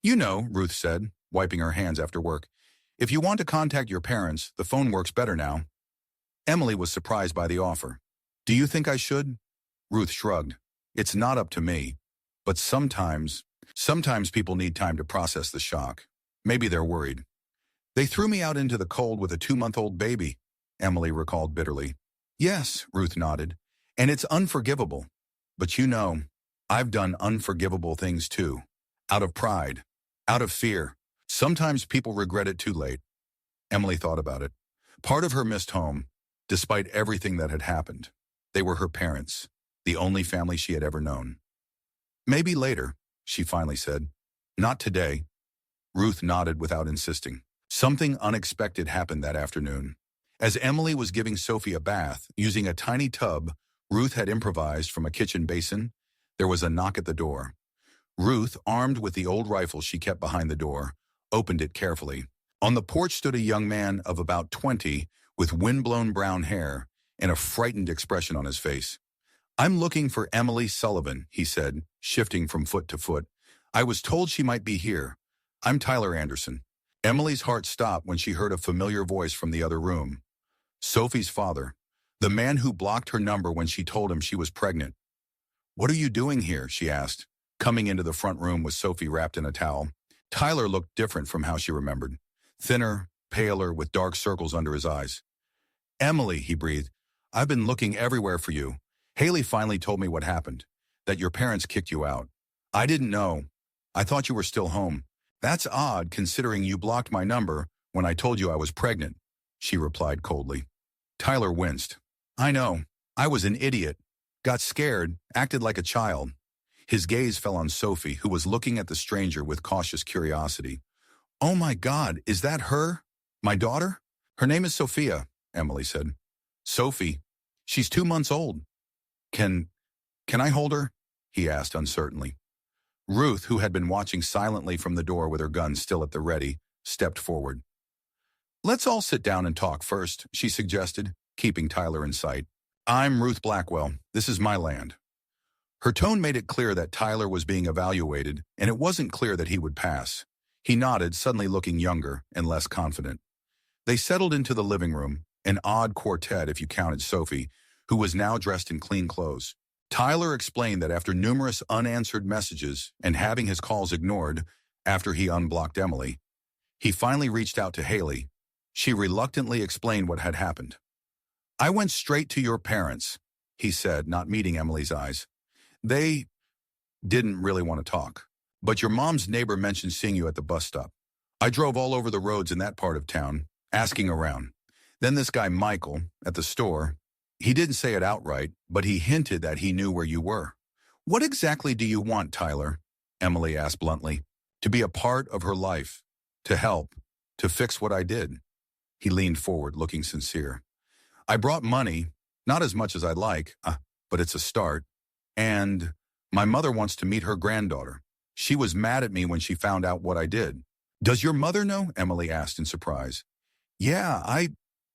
"You know," Ruth said, wiping her hands after work, "if you want to contact your parents, the phone works better now." Emily was surprised by the offer. "Do you think I should?" Ruth shrugged. "It's not up to me. But sometimes people need time to process the shock. Maybe they're worried." "They threw me out into the cold with a 2-month-old baby," Emily recalled bitterly. "Yes," Ruth nodded, "and it's unforgivable. But you know, I've done unforgivable things too. Out of pride, out of fear. Sometimes people regret it too late." Emily thought about it. Part of her missed home, despite everything that had happened. They were her parents, the only family she had ever known. "Maybe later," she finally said. "Not today." Ruth nodded without insisting. Something unexpected happened that afternoon. As Emily was giving Sophie a bath, using a tiny tub Ruth had improvised from a kitchen basin, there was a knock at the door. Ruth, armed with the old rifle she kept behind the door, opened it carefully. On the porch stood a young man of about 20 with windblown brown hair and a frightened expression on his face. "I'm looking for Emily Sullivan," he said, shifting from foot to foot. "I was told she might be here. I'm Tyler Anderson." Emily's heart stopped when she heard a familiar voice from the other room. Sophie's father, the man who blocked her number when she told him she was pregnant. "What are you doing here?" she asked, coming into the front room with Sophie wrapped in a towel. Tyler looked different from how she remembered. Thinner, paler, with dark circles under his eyes. "Emily," he breathed, "I've been looking everywhere for you. Haley finally told me what happened, that your parents kicked you out. I didn't know. I thought you were still home. That's odd, considering you blocked my number when I told you I was pregnant," she replied coldly. Tyler winced. "I know. I was an idiot. Got scared, acted like a child." His gaze fell on Sophie, who was looking at the stranger with cautious curiosity. "Oh my God, is that her? My daughter?" "Her name is Sophia," Emily said. "Sophie? She's 2 months old." Can I hold her?" he asked uncertainly. Ruth, who had been watching silently from the door with her gun still at the ready, stepped forward. "Let's all sit down and talk first," she suggested, keeping Tyler in sight. "I'm Ruth Blackwell. This is my land." Her tone made it clear that Tyler was being evaluated, and it wasn't clear that he would pass. He nodded, suddenly looking younger and less confident. They settled into the living room, an odd quartet if you counted Sophie, who was now dressed in clean clothes. Tyler explained that after numerous unanswered messages and having his calls ignored after he unblocked Emily, he finally reached out to Haley. She reluctantly explained what had happened. "I went straight to your parents," he said, not meeting Emily's eyes. "They didn't really want to talk, but your mom's neighbor mentioned seeing you at the bus stop. I drove all over the roads in that part of town, asking around. Then this guy Michael, at the store, he didn't say it outright, but he hinted that he knew where you were." "What exactly do you want, Tyler?" Emily asked bluntly. "To be a part of her life, to help, to fix what I did." He leaned forward, looking sincere. "I brought money, not as much as I'd like, but it's a start. And my mother wants to meet her granddaughter. She was mad at me when she found out what I did." "Does your mother know?" Emily asked in surprise. "Yeah,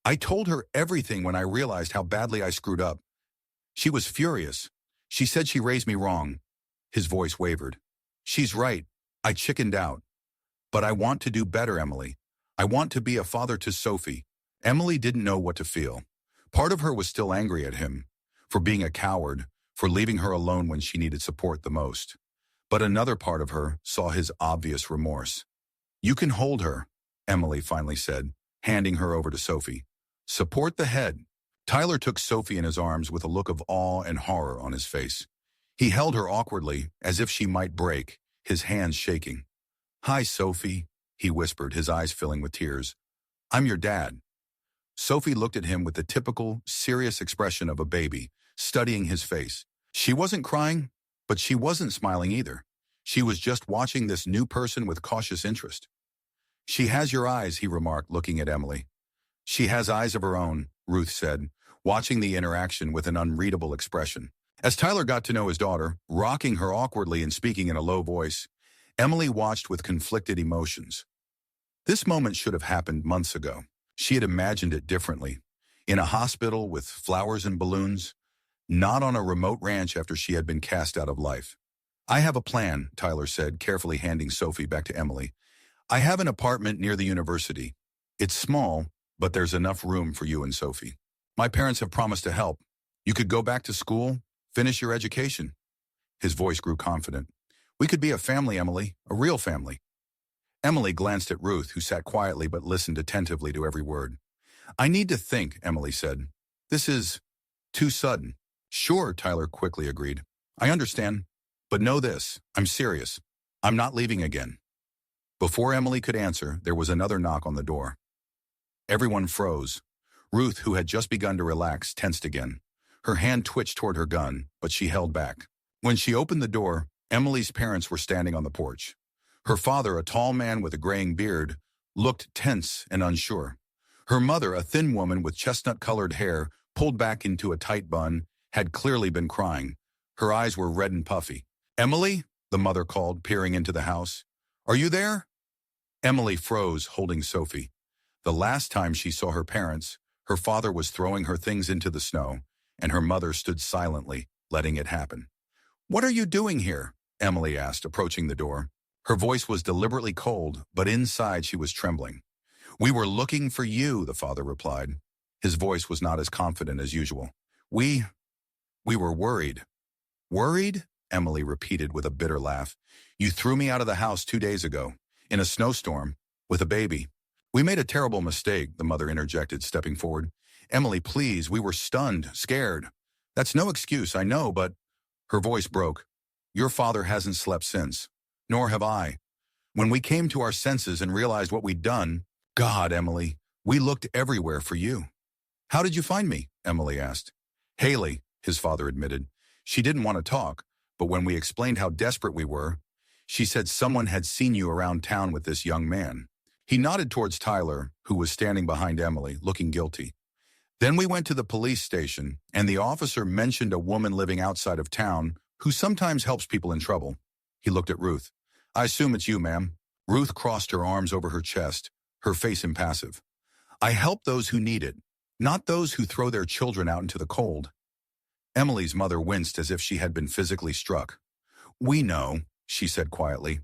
I told her everything when I realized how badly I screwed up. She was furious. She said she raised me wrong." His voice wavered. "She's right. I chickened out. But I want to do better, Emily. I want to be a father to Sophie." Emily didn't know what to feel. Part of her was still angry at him, for being a coward, for leaving her alone when she needed support the most. But another part of her saw his obvious remorse. "You can hold her," Emily finally said, handing her over to Sophie. "Support the head." Tyler took Sophie in his arms with a look of awe and horror on his face. He held her awkwardly, as if she might break, his hands shaking. "Hi, Sophie," he whispered, his eyes filling with tears. "I'm your dad." Sophie looked at him with the typical, serious expression of a baby, studying his face. She wasn't crying, but she wasn't smiling either. She was just watching this new person with cautious interest. "She has your eyes," he remarked, looking at Emily. "She has eyes of her own," Ruth said, watching the interaction with an unreadable expression. As Tyler got to know his daughter, rocking her awkwardly and speaking in a low voice, Emily watched with conflicted emotions. This moment should have happened months ago. She had imagined it differently. In a hospital with flowers and balloons, not on a remote ranch after she had been cast out of life. I have a plan, Tyler said, carefully handing Sophie back to Emily. I have an apartment near the university. It's small, but there's enough room for you and Sophie. My parents have promised to help. You could go back to school, finish your education. His voice grew confident. We could be a family, Emily, a real family. Emily glanced at Ruth, who sat quietly but listened attentively to every word. I need to think, Emily said. This is too sudden. Sure, Tyler quickly agreed. I understand. But know this, I'm serious. I'm not leaving again. Before Emily could answer, there was another knock on the door. Everyone froze. Ruth, who had just begun to relax, tensed again. Her hand twitched toward her gun, but she held back. When she opened the door, Emily's parents were standing on the porch. Her father, a tall man with a graying beard, looked tense and unsure. Her mother, a thin woman with chestnut-colored hair, pulled back into a tight bun, had clearly been crying. Her eyes were red and puffy. Emily? The mother called, peering into the house. Are you there? Emily froze, holding Sophie. The last time she saw her parents, her father was throwing her things into the snow, and her mother stood silently, letting it happen. What are you doing here? Emily asked, approaching the door. Her voice was deliberately cold, but inside she was trembling. We were looking for you, the father replied. His voice was not as confident as usual. We were worried. Worried? Emily repeated with a bitter laugh. You threw me out of the house 2 days ago, in a snowstorm, with a baby. We made a terrible mistake, the mother interjected, stepping forward. Emily, please, we were stunned, scared. That's no excuse, I know, but... Her voice broke. Your father hasn't slept since. Nor have I. When we came to our senses and realized what we'd done, God, Emily, we looked everywhere for you. How did you find me? Emily asked. Haley, his father admitted. She didn't want to talk, but when we explained how desperate we were, she said someone had seen you around town with this young man. He nodded towards Tyler, who was standing behind Emily, looking guilty. Then we went to the police station, and the officer mentioned a woman living outside of town who sometimes helps people in trouble. He looked at Ruth. I assume it's you, ma'am. Ruth crossed her arms over her chest, her face impassive. I help those who need it, not those who throw their children out into the cold. Emily's mother winced as if she had been physically struck. We know, she said quietly.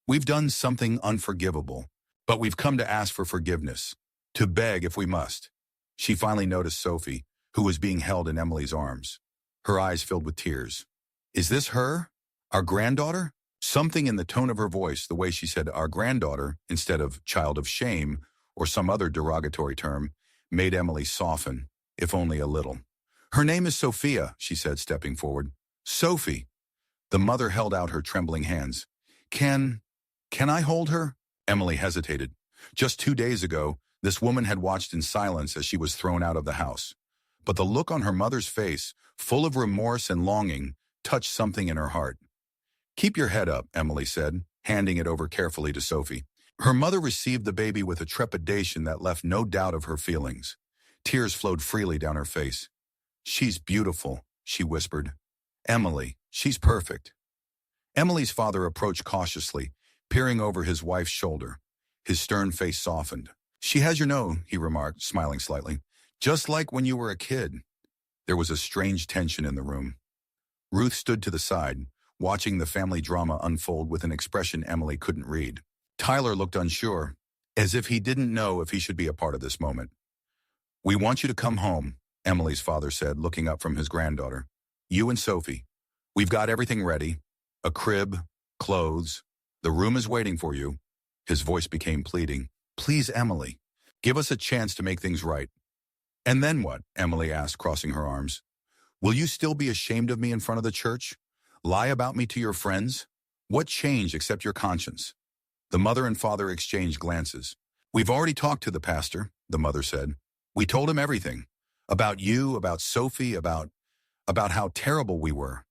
We've done something unforgivable, but we've come to ask for forgiveness, to beg if we must. She finally noticed Sophie, who was being held in Emily's arms. Her eyes filled with tears. Is this her? Our granddaughter? Something in the tone of her voice, the way she said our granddaughter, instead of child of shame, or some other derogatory term, made Emily soften, if only a little. Her name is Sophia, she said, stepping forward. Sophie. The mother held out her trembling hands. Can I hold her? Emily hesitated. Just 2 days ago, this woman had watched in silence as she was thrown out of the house. But the look on her mother's face, full of remorse and longing, touched something in her heart. Keep your head up, Emily said, handing it over carefully to Sophie. Her mother received the baby with a trepidation that left no doubt of her feelings. Tears flowed freely down her face. She's beautiful, she whispered. Emily, she's perfect. Emily's father approached cautiously, peering over his wife's shoulder. His stern face softened. She has your nose, he remarked, smiling slightly. Just like when you were a kid. There was a strange tension in the room. Ruth stood to the side, watching the family drama unfold with an expression Emily couldn't read. Tyler looked unsure, as if he didn't know if he should be a part of this moment. We want you to come home, Emily's father said, looking up from his granddaughter. You and Sophie. We've got everything ready. A crib, clothes. The room is waiting for you. His voice became pleading. Please, Emily, give us a chance to make things right. And then what? Emily asked, crossing her arms. Will you still be ashamed of me in front of the church? Lie about me to your friends? What changed except your conscience? The mother and father exchanged glances. We've already talked to the pastor, the mother said. We told him everything. About you, about Sophie, about how terrible we were.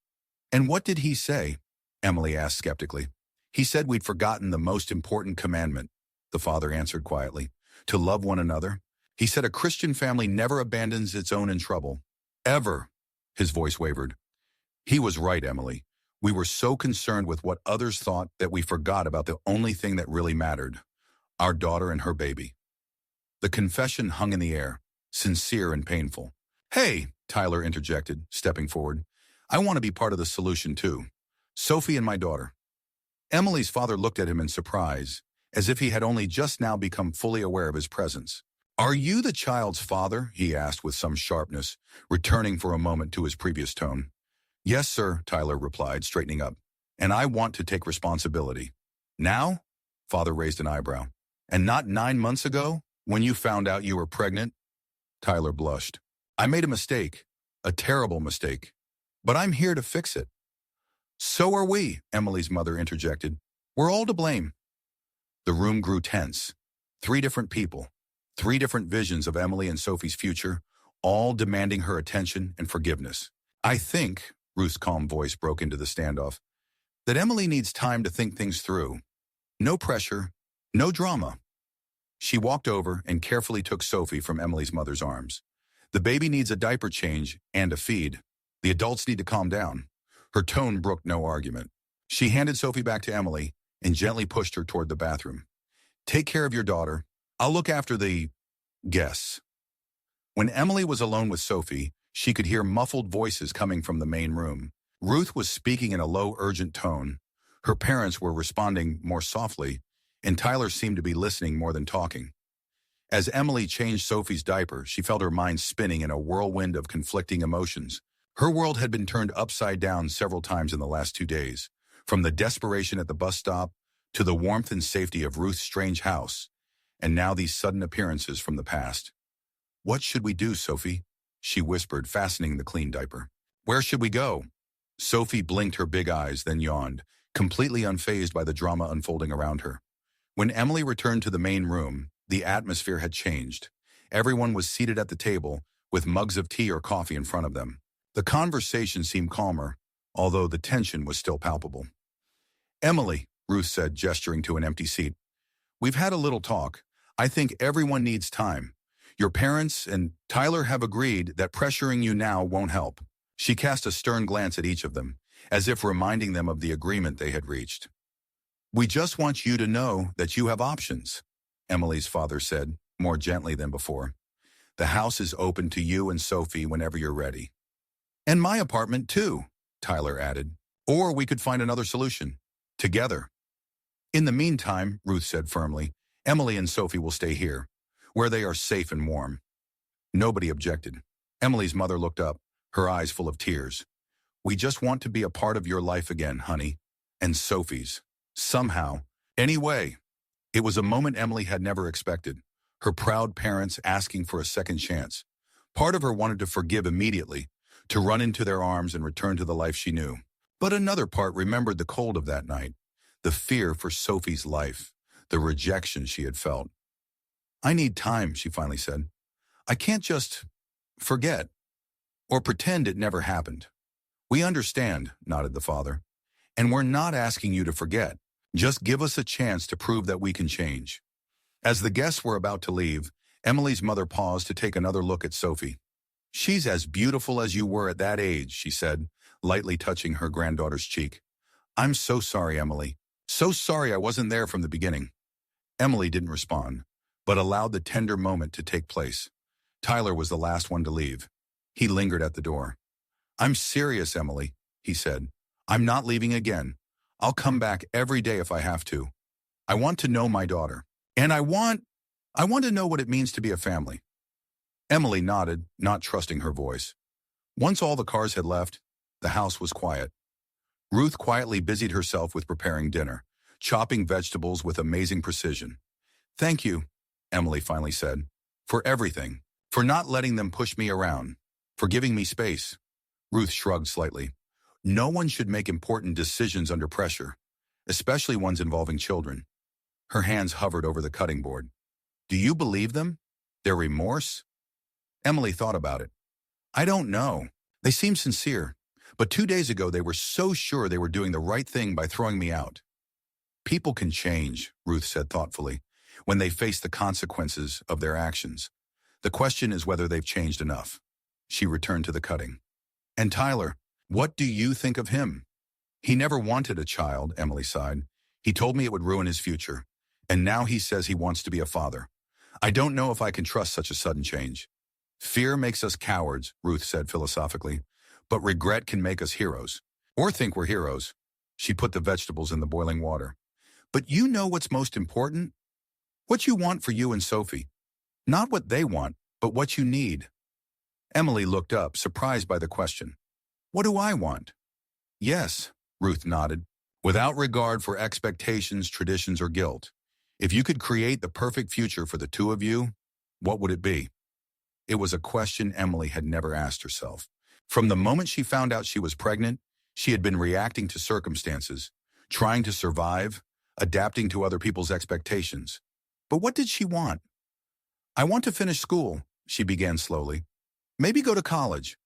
And what did he say? Emily asked skeptically. He said we'd forgotten the most important commandment, the father answered quietly, to love one another. He said a Christian family never abandons its own in trouble. Ever. His voice wavered. He was right, Emily. We were so concerned with what others thought that we forgot about the only thing that really mattered, our daughter and her baby. The confession hung in the air, sincere and painful. "Hey," Tyler interjected, stepping forward. "I want to be part of the solution too. Sophie and my daughter." Emily's father looked at him in surprise, as if he had only just now become fully aware of his presence. "Are you the child's father?" he asked with some sharpness, returning for a moment to his previous tone. "Yes, sir," Tyler replied, straightening up. "And I want to take responsibility." "Now?" Father raised an eyebrow. "And not 9 months ago, when you found out you were pregnant?" Tyler blushed. "I made a mistake, a terrible mistake. But I'm here to fix it." "So are we," Emily's mother interjected. "We're all to blame." The room grew tense. 3 different people, 3 different visions of Emily and Sophie's future, all demanding her attention and forgiveness. "I think," Ruth's calm voice broke into the standoff, "that Emily needs time to think things through. No pressure, no drama." She walked over and carefully took Sophie from Emily's mother's arms. "The baby needs a diaper change and a feed. The adults need to calm down." Her tone brooked no argument. She handed Sophie back to Emily and gently pushed her toward the bathroom. "Take care of your daughter. I'll look after the guests." When Emily was alone with Sophie, she could hear muffled voices coming from the main room. Ruth was speaking in a low, urgent tone. Her parents were responding more softly, and Tyler seemed to be listening more than talking. As Emily changed Sophie's diaper, she felt her mind spinning in a whirlwind of conflicting emotions. Her world had been turned upside down several times in the last 2 days, from the desperation at the bus stop to the warmth and safety of Ruth's strange house, and now these sudden appearances from the past. "What should we do, Sophie?" she whispered, fastening the clean diaper. "Where should we go?" Sophie blinked her big eyes, then yawned, completely unfazed by the drama unfolding around her. When Emily returned to the main room, the atmosphere had changed. Everyone was seated at the table, with mugs of tea or coffee in front of them. The conversation seemed calmer, although the tension was still palpable. "Emily," Ruth said, gesturing to an empty seat, "we've had a little talk. I think everyone needs time. Your parents and Tyler have agreed that pressuring you now won't help." She cast a stern glance at each of them, as if reminding them of the agreement they had reached. "We just want you to know that you have options," Emily's father said, more gently than before. "The house is open to you and Sophie whenever you're ready." "And my apartment too," Tyler added. "Or we could find another solution. Together." "In the meantime," Ruth said firmly, "Emily and Sophie will stay here, where they are safe and warm." Nobody objected. Emily's mother looked up, her eyes full of tears. "We just want to be a part of your life again, honey. And Sophie's. Somehow. Anyway." It was a moment Emily had never expected. Her proud parents asking for a second chance. Part of her wanted to forgive immediately, to run into their arms and return to the life she knew. But another part remembered the cold of that night, the fear for Sophie's life, the rejection she had felt. "I need time," she finally said. "I can't just forget or pretend it never happened." "We understand," nodded the father. "And we're not asking you to forget. Just give us a chance to prove that we can change." As the guests were about to leave, Emily's mother paused to take another look at Sophie. "She's as beautiful as you were at that age," she said, lightly touching her granddaughter's cheek. "I'm so sorry, Emily. So sorry I wasn't there from the beginning." Emily didn't respond, but allowed the tender moment to take place. Tyler was the last one to leave. He lingered at the door. "I'm serious, Emily," he said. "I'm not leaving again. I'll come back every day if I have to. I want to know my daughter. And I want to know what it means to be a family." Emily nodded, not trusting her voice. Once all the cars had left, the house was quiet. Ruth quietly busied herself with preparing dinner, chopping vegetables with amazing precision. "Thank you," Emily finally said, "for everything, for not letting them push me around, for giving me space." Ruth shrugged slightly. "No one should make important decisions under pressure, especially ones involving children." Her hands hovered over the cutting board. "Do you believe them? Their remorse?" Emily thought about it. "I don't know. They seem sincere. But 2 days ago they were so sure they were doing the right thing by throwing me out." "People can change," Ruth said thoughtfully, "when they face the consequences of their actions. The question is whether they've changed enough." She returned to the cutting. "And Tyler, what do you think of him?" "He never wanted a child," Emily sighed. "He told me it would ruin his future. And now he says he wants to be a father. I don't know if I can trust such a sudden change. Fear makes us cowards, Ruth said philosophically, but regret can make us heroes. Or think we're heroes. She put the vegetables in the boiling water. But you know what's most important? What you want for you and Sophie. Not what they want, but what you need. Emily looked up, surprised by the question. What do I want? Yes, Ruth nodded, without regard for expectations, traditions, or guilt. If you could create the perfect future for the two of you, what would it be? It was a question Emily had never asked herself. From the moment she found out she was pregnant, she had been reacting to circumstances, trying to survive, adapting to other people's expectations. But what did she want? I want to finish school, she began slowly. Maybe go to college.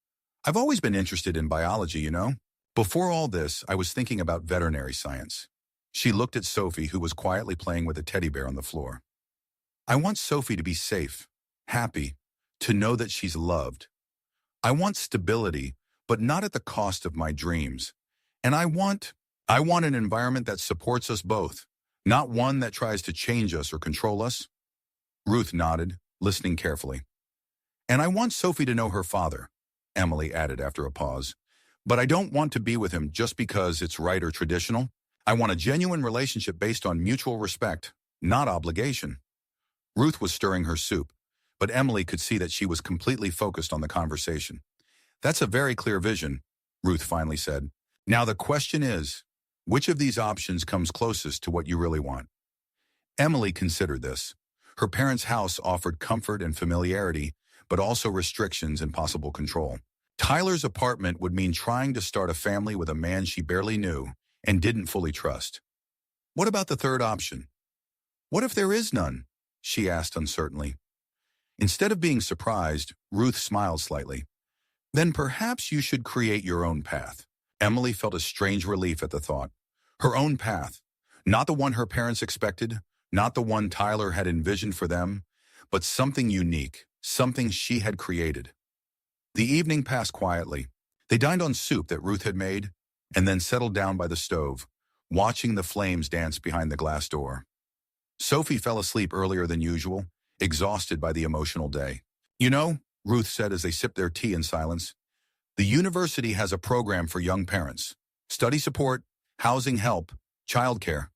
I've always been interested in biology, you know. Before all this, I was thinking about veterinary science. She looked at Sophie, who was quietly playing with a teddy bear on the floor. I want Sophie to be safe, happy, to know that she's loved. I want stability, but not at the cost of my dreams. And I want an environment that supports us both, not one that tries to change us or control us. Ruth nodded, listening carefully. And I want Sophie to know her father, Emily added after a pause. But I don't want to be with him just because it's right or traditional. I want a genuine relationship based on mutual respect, not obligation. Ruth was stirring her soup, but Emily could see that she was completely focused on the conversation. That's a very clear vision, Ruth finally said. Now the question is, which of these options comes closest to what you really want? Emily considered this. Her parents' house offered comfort and familiarity, but also restrictions and possible control. Tyler's apartment would mean trying to start a family with a man she barely knew and didn't fully trust. What about the third option? What if there is none? She asked uncertainly. Instead of being surprised, Ruth smiled slightly. Then perhaps you should create your own path. Emily felt a strange relief at the thought. Her own path, not the one her parents expected, not the one Tyler had envisioned for them, but something unique, something she had created. The evening passed quietly. They dined on soup that Ruth had made, and then settled down by the stove, watching the flames dance behind the glass door. Sophie fell asleep earlier than usual, exhausted by the emotional day. You know, Ruth said as they sipped their tea in silence, the university has a program for young parents. Study support, housing help, childcare.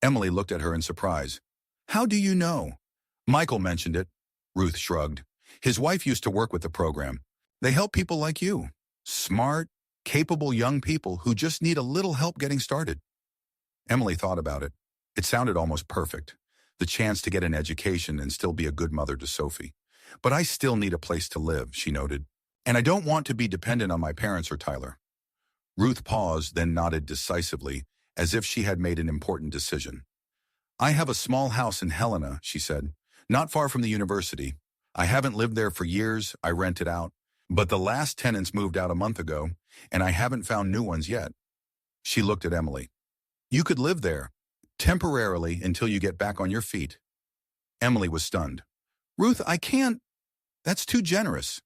Emily looked at her in surprise. How do you know? Michael mentioned it. Ruth shrugged. His wife used to work with the program. They help people like you. Smart, capable young people who just need a little help getting started. Emily thought about it. It sounded almost perfect. The chance to get an education and still be a good mother to Sophie. But I still need a place to live, she noted. And I don't want to be dependent on my parents or Tyler. Ruth paused, then nodded decisively, as if she had made an important decision. I have a small house in Helena, she said, not far from the university. I haven't lived there for years, I rent it out. But the last tenants moved out a month ago, and I haven't found new ones yet. She looked at Emily. You could live there, temporarily until you get back on your feet. Emily was stunned. Ruth, I can't. That's too generous.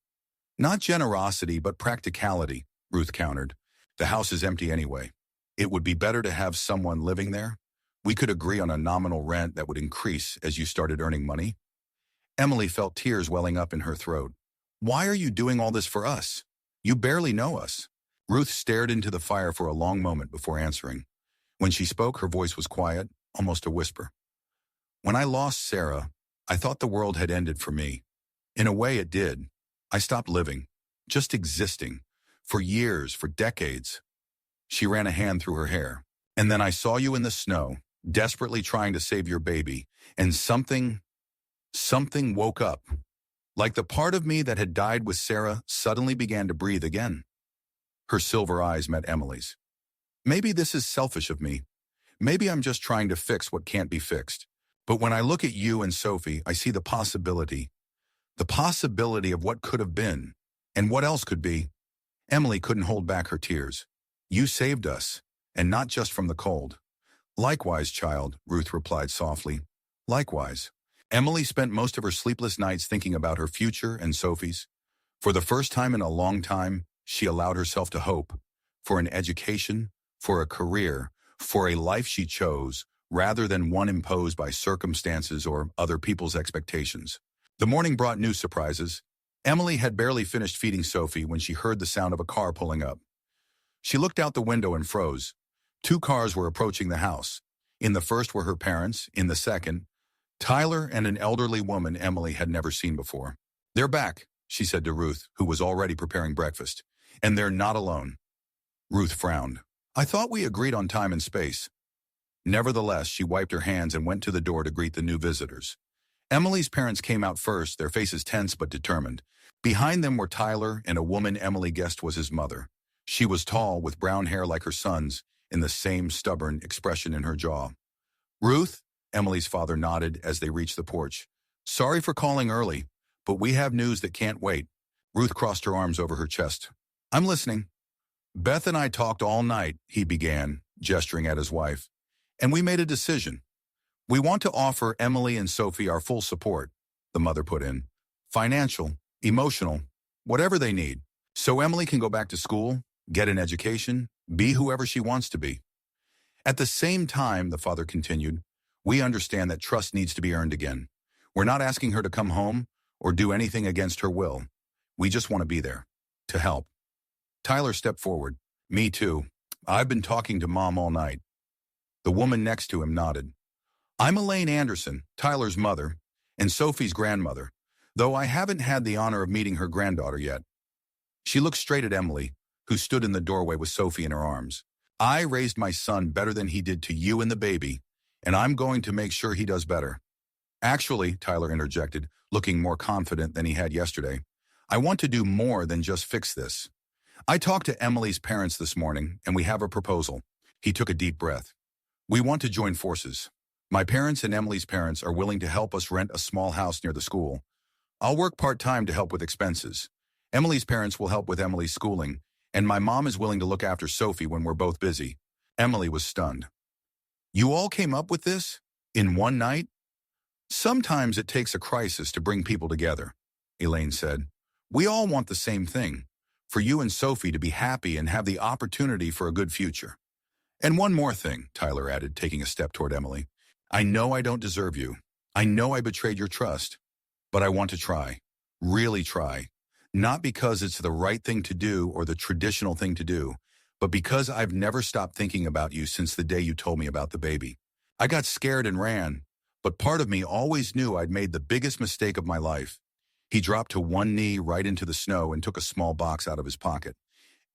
Not generosity, but practicality, Ruth countered. The house is empty anyway. It would be better to have someone living there. We could agree on a nominal rent that would increase as you started earning money. Emily felt tears welling up in her throat. Why are you doing all this for us? You barely know us. Ruth stared into the fire for a long moment before answering. When she spoke, her voice was quiet, almost a whisper. When I lost Sarah, I thought the world had ended for me. In a way, it did. I stopped living, just existing, for years, for decades. She ran a hand through her hair. And then I saw you in the snow, desperately trying to save your baby, and something woke up. Like the part of me that had died with Sarah suddenly began to breathe again. Her silver eyes met Emily's. Maybe this is selfish of me. Maybe I'm just trying to fix what can't be fixed. But when I look at you and Sophie, I see the possibility of what could have been, and what else could be. Emily couldn't hold back her tears. You saved us, and not just from the cold. Likewise, child, Ruth replied softly. Likewise. Emily spent most of her sleepless nights thinking about her future and Sophie's. For the first time in a long time, she allowed herself to hope for an education, for a career, for a life she chose, rather than one imposed by circumstances or other people's expectations. The morning brought new surprises. Emily had barely finished feeding Sophie when she heard the sound of a car pulling up. She looked out the window and froze. Two cars were approaching the house. In the first were her parents, in the second, Tyler and an elderly woman Emily had never seen before. "They're back," she said to Ruth, who was already preparing breakfast. "And they're not alone." Ruth frowned. "I thought we agreed on time and space." Nevertheless, she wiped her hands and went to the door to greet the new visitors. Emily's parents came out first, their faces tense but determined. Behind them were Tyler and a woman Emily guessed was his mother. She was tall, with brown hair like her son's, and the same stubborn expression in her jaw. "Ruth," Emily's father nodded as they reached the porch. "Sorry for calling early, but we have news that can't wait." Ruth crossed her arms over her chest. "I'm listening." "Beth and I talked all night," he began, gesturing at his wife, "and we made a decision. We want to offer Emily and Sophie our full support," the mother put in. "Financial, emotional, whatever they need. So Emily can go back to school, get an education, be whoever she wants to be. At the same time," the father continued, "we understand that trust needs to be earned again. We're not asking her to come home or do anything against her will. We just want to be there, to help." Tyler stepped forward. "Me too. I've been talking to Mom all night." The woman next to him nodded. "I'm Elaine Anderson, Tyler's mother, and Sophie's grandmother, though I haven't had the honor of meeting her granddaughter yet." She looked straight at Emily, who stood in the doorway with Sophie in her arms. "I raised my son better than he did to you and the baby, and I'm going to make sure he does better." "Actually," Tyler interjected, looking more confident than he had yesterday, "I want to do more than just fix this. I talked to Emily's parents this morning, and we have a proposal." He took a deep breath. "We want to join forces. My parents and Emily's parents are willing to help us rent a small house near the school. I'll work part-time to help with expenses. Emily's parents will help with Emily's schooling, and my mom is willing to look after Sophie when we're both busy." Emily was stunned. "You all came up with this? In one night?" "Sometimes it takes a crisis to bring people together," Elaine said. "We all want the same thing, for you and Sophie to be happy and have the opportunity for a good future. And one more thing," Tyler added, taking a step toward Emily. "I know I don't deserve you. I know I betrayed your trust. But I want to try. Really try. Not because it's the right thing to do or the traditional thing to do, but because I've never stopped thinking about you since the day you told me about the baby. I got scared and ran, but part of me always knew I'd made the biggest mistake of my life." He dropped to one knee right into the snow and took a small box out of his pocket.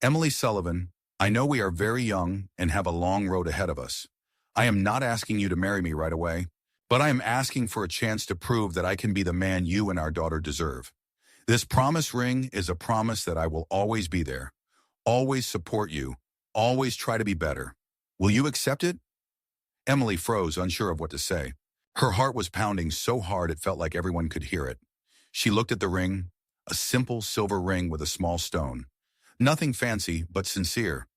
"Emily Sullivan, I know we are very young and have a long road ahead of us. I am not asking you to marry me right away, but I am asking for a chance to prove that I can be the man you and our daughter deserve. This promise ring is a promise that I will always be there, always support you, always try to be better. Will you accept it?" Emily froze, unsure of what to say. Her heart was pounding so hard it felt like everyone could hear it. She looked at the ring, a simple silver ring with a small stone. Nothing fancy, but sincere.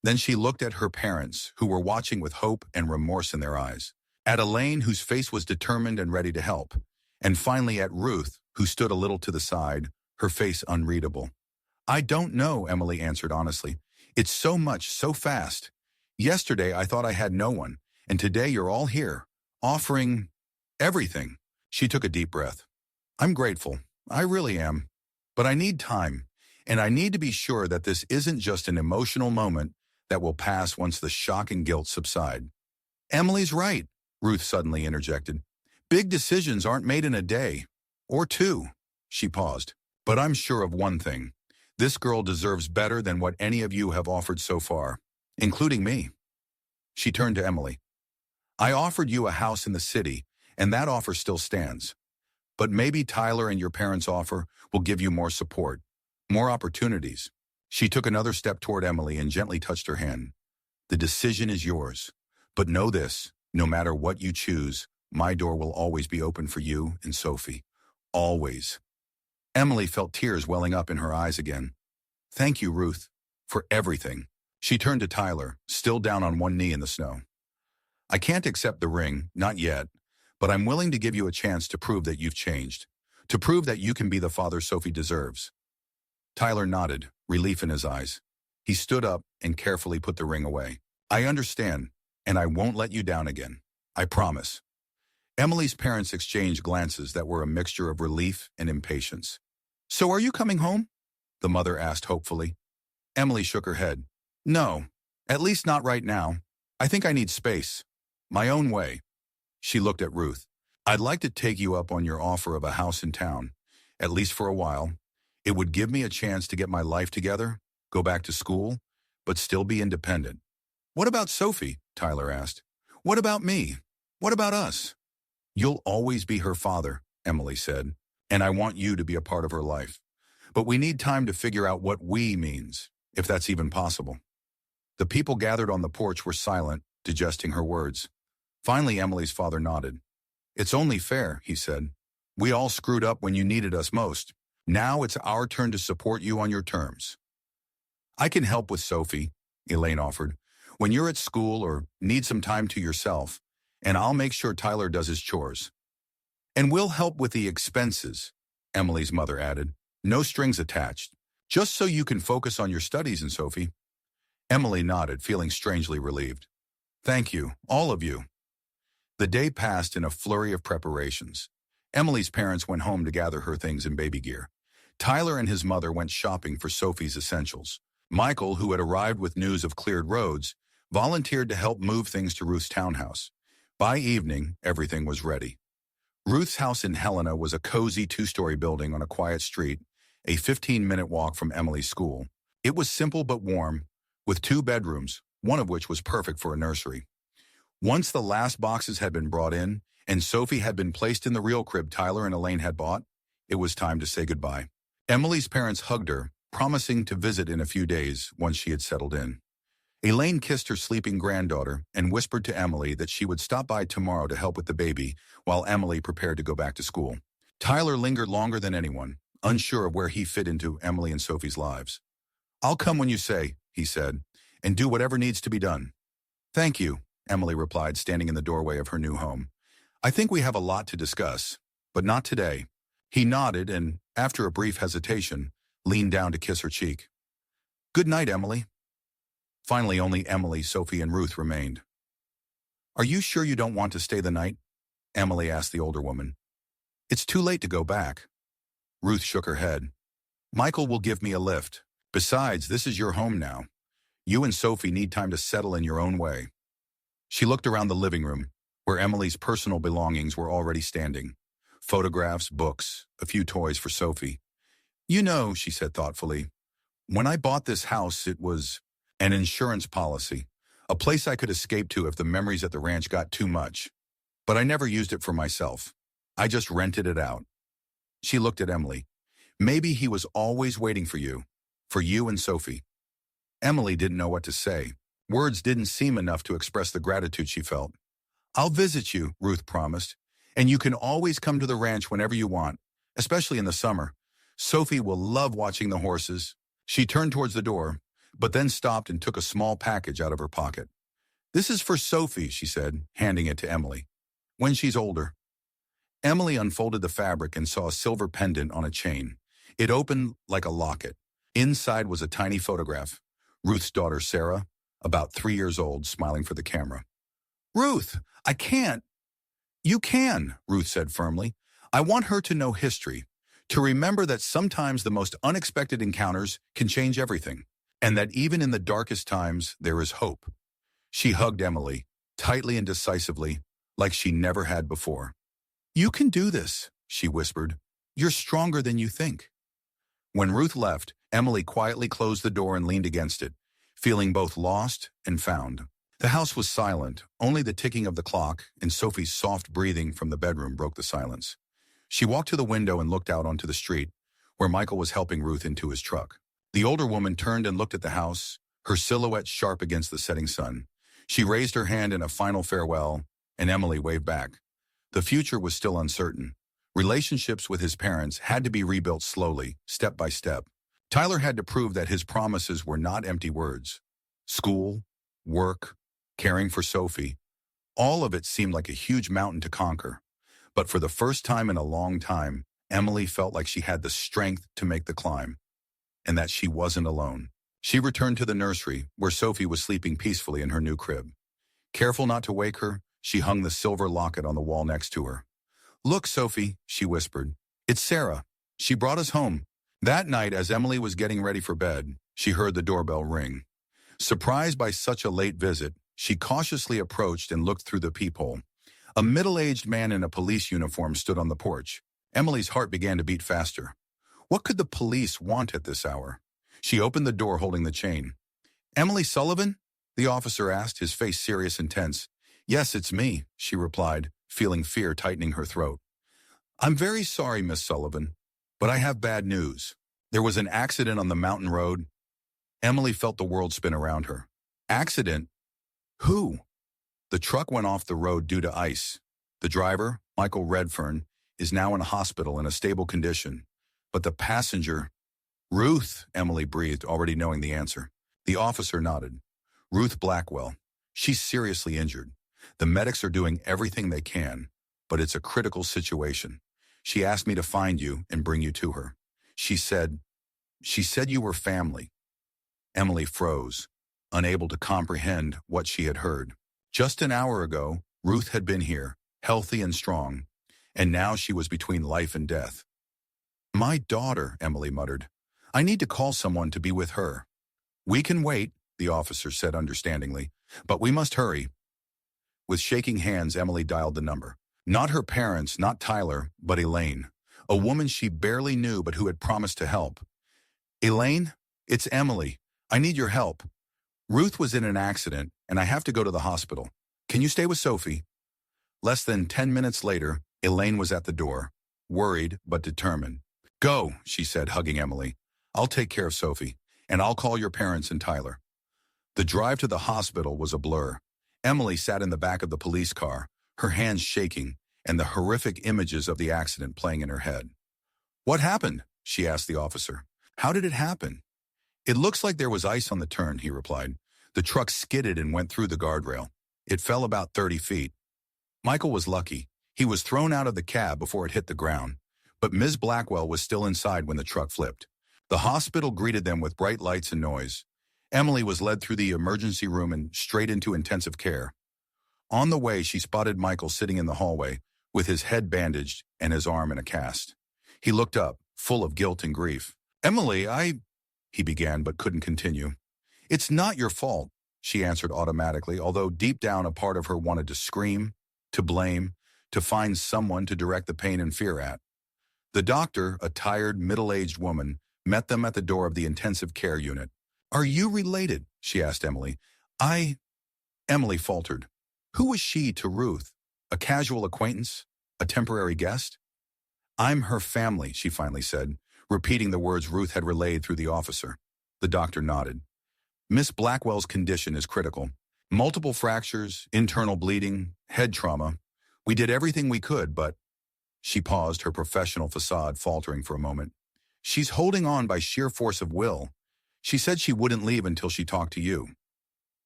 Then she looked at her parents, who were watching with hope and remorse in their eyes. At Elaine, whose face was determined and ready to help. And finally at Ruth, who stood a little to the side, her face unreadable. "I don't know," Emily answered honestly. "It's so much, so fast. Yesterday I thought I had no one, and today you're all here, offering everything." She took a deep breath. "I'm grateful. I really am. But I need time, and I need to be sure that this isn't just an emotional moment that will pass once the shock and guilt subside." "Emily's right," Ruth suddenly interjected. "Big decisions aren't made in a day. Or two." She paused. "But I'm sure of one thing. This girl deserves better than what any of you have offered so far, including me." She turned to Emily. "I offered you a house in the city, and that offer still stands. But maybe Tyler and your parents' offer will give you more support, more opportunities." She took another step toward Emily and gently touched her hand. "The decision is yours. But know this, no matter what you choose, my door will always be open for you and Sophie. Always." Emily felt tears welling up in her eyes again. "Thank you, Ruth, for everything." She turned to Tyler, still down on one knee in the snow. "I can't accept the ring, not yet, but I'm willing to give you a chance to prove that you've changed, to prove that you can be the father Sophie deserves." Tyler nodded, relief in his eyes. He stood up and carefully put the ring away. "I understand, and I won't let you down again. I promise." Emily's parents exchanged glances that were a mixture of relief and impatience. "So are you coming home?" the mother asked hopefully. Emily shook her head. "No, at least not right now. I think I need space. My own way." She looked at Ruth. "I'd like to take you up on your offer of a house in town, at least for a while. It would give me a chance to get my life together, go back to school, but still be independent." "What about Sophie?" Tyler asked. "What about me? What about us?" "You'll always be her father," Emily said, "and I want you to be a part of her life. But we need time to figure out what we means, if that's even possible." The people gathered on the porch were silent, digesting her words. Finally, Emily's father nodded. "It's only fair," he said. "We all screwed up when you needed us most. Now it's our turn to support you on your terms." "I can help with Sophie," Elaine offered, "when you're at school or need some time to yourself, and I'll make sure Tyler does his chores." "And we'll help with the expenses," Emily's mother added. "No strings attached. Just so you can focus on your studies and Sophie." Emily nodded, feeling strangely relieved. "Thank you, all of you." The day passed in a flurry of preparations. Emily's parents went home to gather her things and baby gear. Tyler and his mother went shopping for Sophie's essentials. Michael, who had arrived with news of cleared roads, volunteered to help move things to Ruth's townhouse. By evening, everything was ready. Ruth's house in Helena was a cozy two-story building on a quiet street, a 15-minute walk from Emily's school. It was simple but warm, with 2 bedrooms, one of which was perfect for a nursery. Once the last boxes had been brought in, and Sophie had been placed in the real crib Tyler and Elaine had bought, it was time to say goodbye. Emily's parents hugged her, promising to visit in a few days once she had settled in. Elaine kissed her sleeping granddaughter and whispered to Emily that she would stop by tomorrow to help with the baby while Emily prepared to go back to school. Tyler lingered longer than anyone, unsure of where he fit into Emily and Sophie's lives. "I'll come when you say," he said, "and do whatever needs to be done." "Thank you," Emily replied, standing in the doorway of her new home. "I think we have a lot to discuss, but not today." He nodded and, after a brief hesitation, leaned down to kiss her cheek. "Good night, Emily." Finally, only Emily, Sophie, and Ruth remained. "Are you sure you don't want to stay the night?" Emily asked the older woman. "It's too late to go back." Ruth shook her head. "Michael will give me a lift. Besides, this is your home now. You and Sophie need time to settle in your own way." She looked around the living room, where Emily's personal belongings were already standing. Photographs, books, a few toys for Sophie. "You know," she said thoughtfully, "when I bought this house, it was an insurance policy, a place I could escape to if the memories at the ranch got too much. But I never used it for myself. I just rented it out." She looked at Emily. "Maybe he was always waiting for you and Sophie." Emily didn't know what to say. Words didn't seem enough to express the gratitude she felt. "I'll visit you," Ruth promised, "and you can always come to the ranch whenever you want, especially in the summer. Sophie will love watching the horses." She turned towards the door, but then stopped and took a small package out of her pocket. "This is for Sophie," she said, handing it to Emily. "When she's older." Emily unfolded the fabric and saw a silver pendant on a chain. It opened like a locket. Inside was a tiny photograph. Ruth's daughter, Sarah, about 3 years old, smiling for the camera. "Ruth, I can't." "You can," Ruth said firmly. "I want her to know history, to remember that sometimes the most unexpected encounters can change everything, and that even in the darkest times, there is hope." She hugged Emily, tightly and decisively, like she never had before. "You can do this," she whispered. "You're stronger than you think." When Ruth left, Emily quietly closed the door and leaned against it, feeling both lost and found. The house was silent. Only the ticking of the clock and Sophie's soft breathing from the bedroom broke the silence. She walked to the window and looked out onto the street, where Michael was helping Ruth into his truck. The older woman turned and looked at the house, her silhouette sharp against the setting sun. She raised her hand in a final farewell, and Emily waved back. The future was still uncertain. Relationships with his parents had to be rebuilt slowly, step by step. Tyler had to prove that his promises were not empty words. School, work, caring for Sophie, all of it seemed like a huge mountain to conquer. But for the first time in a long time, Emily felt like she had the strength to make the climb, and that she wasn't alone. She returned to the nursery, where Sophie was sleeping peacefully in her new crib. Careful not to wake her, She hung the silver locket on the wall next to her. "Look, Sophie," she whispered. "It's Sarah. She brought us home." That night, as Emily was getting ready for bed, she heard the doorbell ring. Surprised by such a late visit, she cautiously approached and looked through the peephole. A middle-aged man in a police uniform stood on the porch. Emily's heart began to beat faster. What could the police want at this hour? She opened the door holding the chain. "Emily Sullivan?" the officer asked, his face serious and tense. "Yes, it's me," she replied, feeling fear tightening her throat. "I'm very sorry, Miss Sullivan, but I have bad news. There was an accident on the mountain road." Emily felt the world spin around her. "Accident? Who?" "The truck went off the road due to ice. The driver, Michael Redfern, is now in a hospital in a stable condition. But the passenger—" "Ruth," Emily breathed, already knowing the answer. The officer nodded. "Ruth Blackwell. She's seriously injured. The medics are doing everything they can, but it's a critical situation. She asked me to find you and bring you to her. She said you were family." Emily froze, unable to comprehend what she had heard. Just an hour ago, Ruth had been here, healthy and strong, and now she was between life and death. "My daughter," Emily muttered. "I need to call someone to be with her." "We can wait," the officer said understandingly, "but we must hurry." With shaking hands, Emily dialed the number. Not her parents, not Tyler, but Elaine, a woman she barely knew but who had promised to help. "Elaine, it's Emily. I need your help. Ruth was in an accident, and I have to go to the hospital. Can you stay with Sophie?" Less than 10 minutes later, Elaine was at the door, worried but determined. "Go," she said, hugging Emily. "I'll take care of Sophie, and I'll call your parents and Tyler." The drive to the hospital was a blur. Emily sat in the back of the police car, her hands shaking, and the horrific images of the accident playing in her head. "What happened?" she asked the officer. "How did it happen?" "It looks like there was ice on the turn," he replied. "The truck skidded and went through the guardrail. It fell about 30 feet. Michael was lucky. He was thrown out of the cab before it hit the ground, but Ms. Blackwell was still inside when the truck flipped." The hospital greeted them with bright lights and noise. Emily was led through the emergency room and straight into intensive care. On the way, she spotted Michael sitting in the hallway, with his head bandaged and his arm in a cast. He looked up, full of guilt and grief. "Emily, he began but couldn't continue. "It's not your fault," she answered automatically, although deep down a part of her wanted to scream, to blame, to find someone to direct the pain and fear at. The doctor, a tired, middle-aged woman, met them at the door of the intensive care unit. "Are you related?" she asked Emily. Emily faltered. Who was she to Ruth? A casual acquaintance? A temporary guest? "I'm her family," she finally said, repeating the words Ruth had relayed through the officer. The doctor nodded. "Miss Blackwell's condition is critical. Multiple fractures, internal bleeding, head trauma. We did everything we could, but—" She paused, her professional facade faltering for a moment. "She's holding on by sheer force of will. She said she wouldn't leave until she talked to you."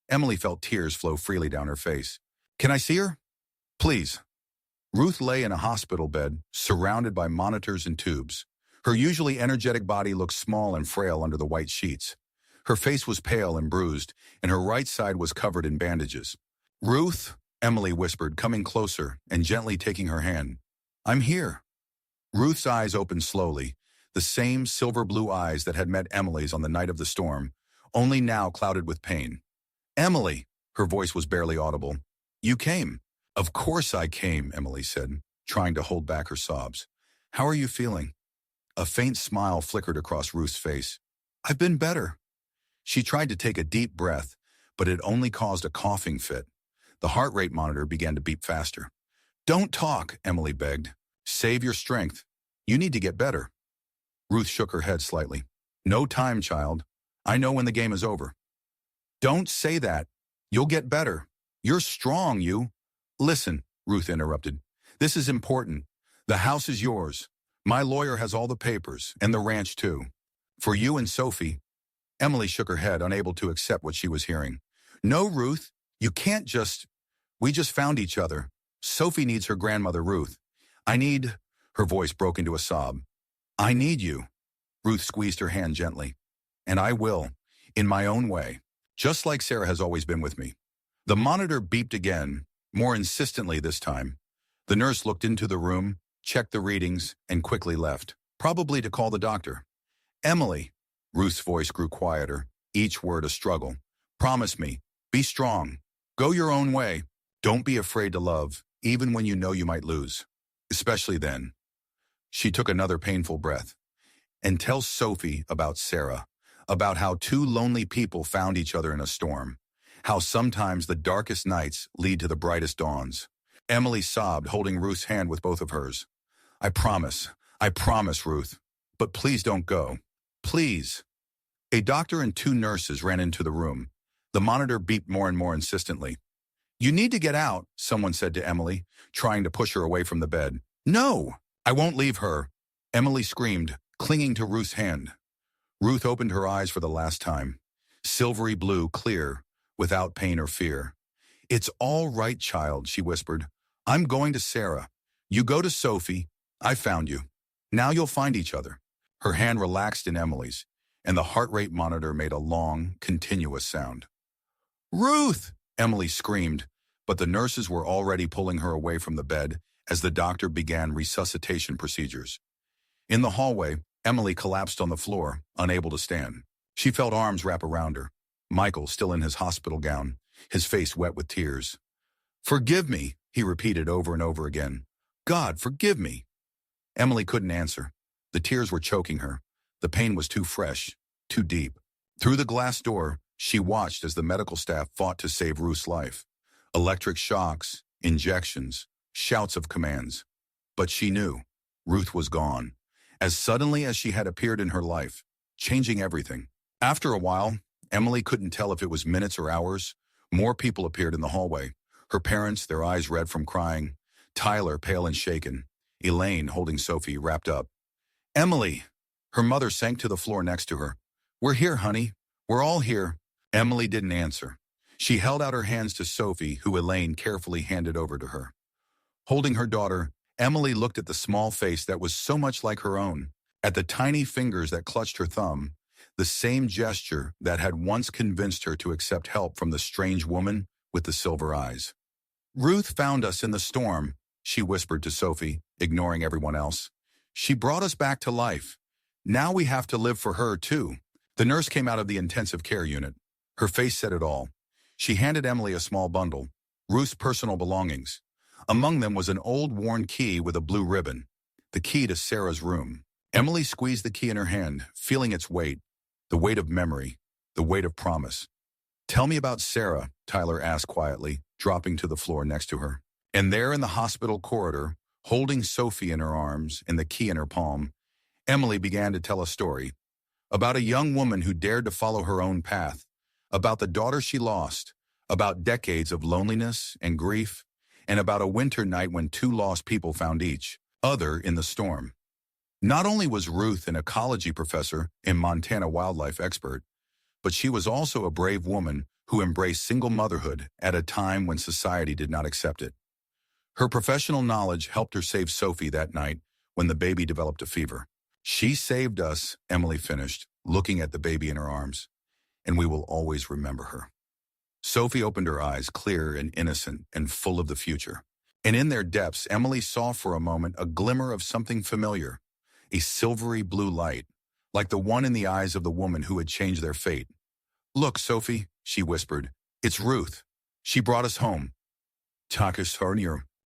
Emily felt tears flow freely down her face. "Can I see her? Please." Ruth lay in a hospital bed, surrounded by monitors and tubes. Her usually energetic body looked small and frail under the white sheets. Her face was pale and bruised, and her right side was covered in bandages. "Ruth," Emily whispered, coming closer and gently taking her hand. "I'm here." Ruth's eyes opened slowly, the same silver-blue eyes that had met Emily's on the night of the storm, only now clouded with pain. "Emily," her voice was barely audible. "You came." "Of course I came," Emily said, trying to hold back her sobs. "How are you feeling?" A faint smile flickered across Ruth's face. "I've been better." She tried to take a deep breath, but it only caused a coughing fit. The heart rate monitor began to beat faster. "Don't talk," Emily begged. "Save your strength. You need to get better." Ruth shook her head slightly. "No time, child. I know when the game is over." "Don't say that. You'll get better. You're strong, you—" "Listen," Ruth interrupted. "This is important. The house is yours. My lawyer has all the papers, and the ranch too. For you and Sophie." Emily shook her head, unable to accept what she was hearing. "No, Ruth, you can't just— We just found each other. Sophie needs her grandmother, Ruth. I need—" Her voice broke into a sob. "I need you." Ruth squeezed her hand gently. "And I will, in my own way, just like Sarah has always been with me." The monitor beeped again, more insistently this time. The nurse looked into the room, checked the readings, and quickly left, probably to call the doctor. Emily, Ruth's voice grew quieter, each word a struggle. Promise me, be strong. Go your own way. Don't be afraid to love, even when you know you might lose. Especially then. She took another painful breath. And tell Sophie about Sarah, about how two lonely people found each other in a storm, how sometimes the darkest nights lead to the brightest dawns. Emily sobbed, holding Ruth's hand with both of hers. I promise, Ruth. But please don't go. Please. A doctor and two nurses ran into the room. The monitor beeped more and more insistently. You need to get out, someone said to Emily, trying to push her away from the bed. No, I won't leave her, Emily screamed, clinging to Ruth's hand. Ruth opened her eyes for the last time. Silvery blue, clear, without pain or fear. It's all right, child, she whispered. I'm going to Sarah. You go to Sophie. I found you. Now you'll find each other. Her hand relaxed in Emily's, and the heart rate monitor made a long, continuous sound. Ruth! Emily screamed, but the nurses were already pulling her away from the bed as the doctor began resuscitation procedures. In the hallway, Emily collapsed on the floor, unable to stand. She felt arms wrap around her. Michael, still in his hospital gown, his face wet with tears. Forgive me, he repeated over and over again. God, forgive me. Emily couldn't answer. The tears were choking her. The pain was too fresh, too deep. Through the glass door, she watched as the medical staff fought to save Ruth's life. Electric shocks, injections, shouts of commands. But she knew. Ruth was gone. As suddenly as she had appeared in her life, changing everything. After a while, Emily couldn't tell if it was minutes or hours. More people appeared in the hallway. Her parents, their eyes red from crying. Tyler, pale and shaken. Elaine, holding Sophie, wrapped up. Emily! Her mother sank to the floor next to her. We're here, honey. We're all here. Emily didn't answer. She held out her hands to Sophie, who Elaine carefully handed over to her. Holding her daughter, Emily looked at the small face that was so much like her own, at the tiny fingers that clutched her thumb, the same gesture that had once convinced her to accept help from the strange woman with the silver eyes. Ruth found us in the storm, she whispered to Sophie, ignoring everyone else. She brought us back to life. Now we have to live for her, too. The nurse came out of the intensive care unit. Her face said it all. She handed Emily a small bundle, Ruth's personal belongings. Among them was an old worn key with a blue ribbon, the key to Sarah's room. Emily squeezed the key in her hand, feeling its weight, the weight of memory, the weight of promise. Tell me about Sarah, Tyler asked quietly, dropping to the floor next to her. And there in the hospital corridor, holding Sophie in her arms and the key in her palm, Emily began to tell a story about a young woman who dared to follow her own path, about the daughter she lost, about decades of loneliness and grief, and about a winter night when two lost people found each other in the storm. Not only was Ruth an ecology professor and Montana wildlife expert, but she was also a brave woman who embraced single motherhood at a time when society did not accept it. Her professional knowledge helped her save Sophie that night when the baby developed a fever. She saved us, Emily finished, looking at the baby in her arms, and we will always remember her. Sophie opened her eyes, clear and innocent and full of the future. And in their depths, Emily saw for a moment a glimmer of something familiar, a silvery blue light, like the one in the eyes of the woman who had changed their fate. Look, Sophie, she whispered, it's Ruth. She brought us home. Takas Harnier,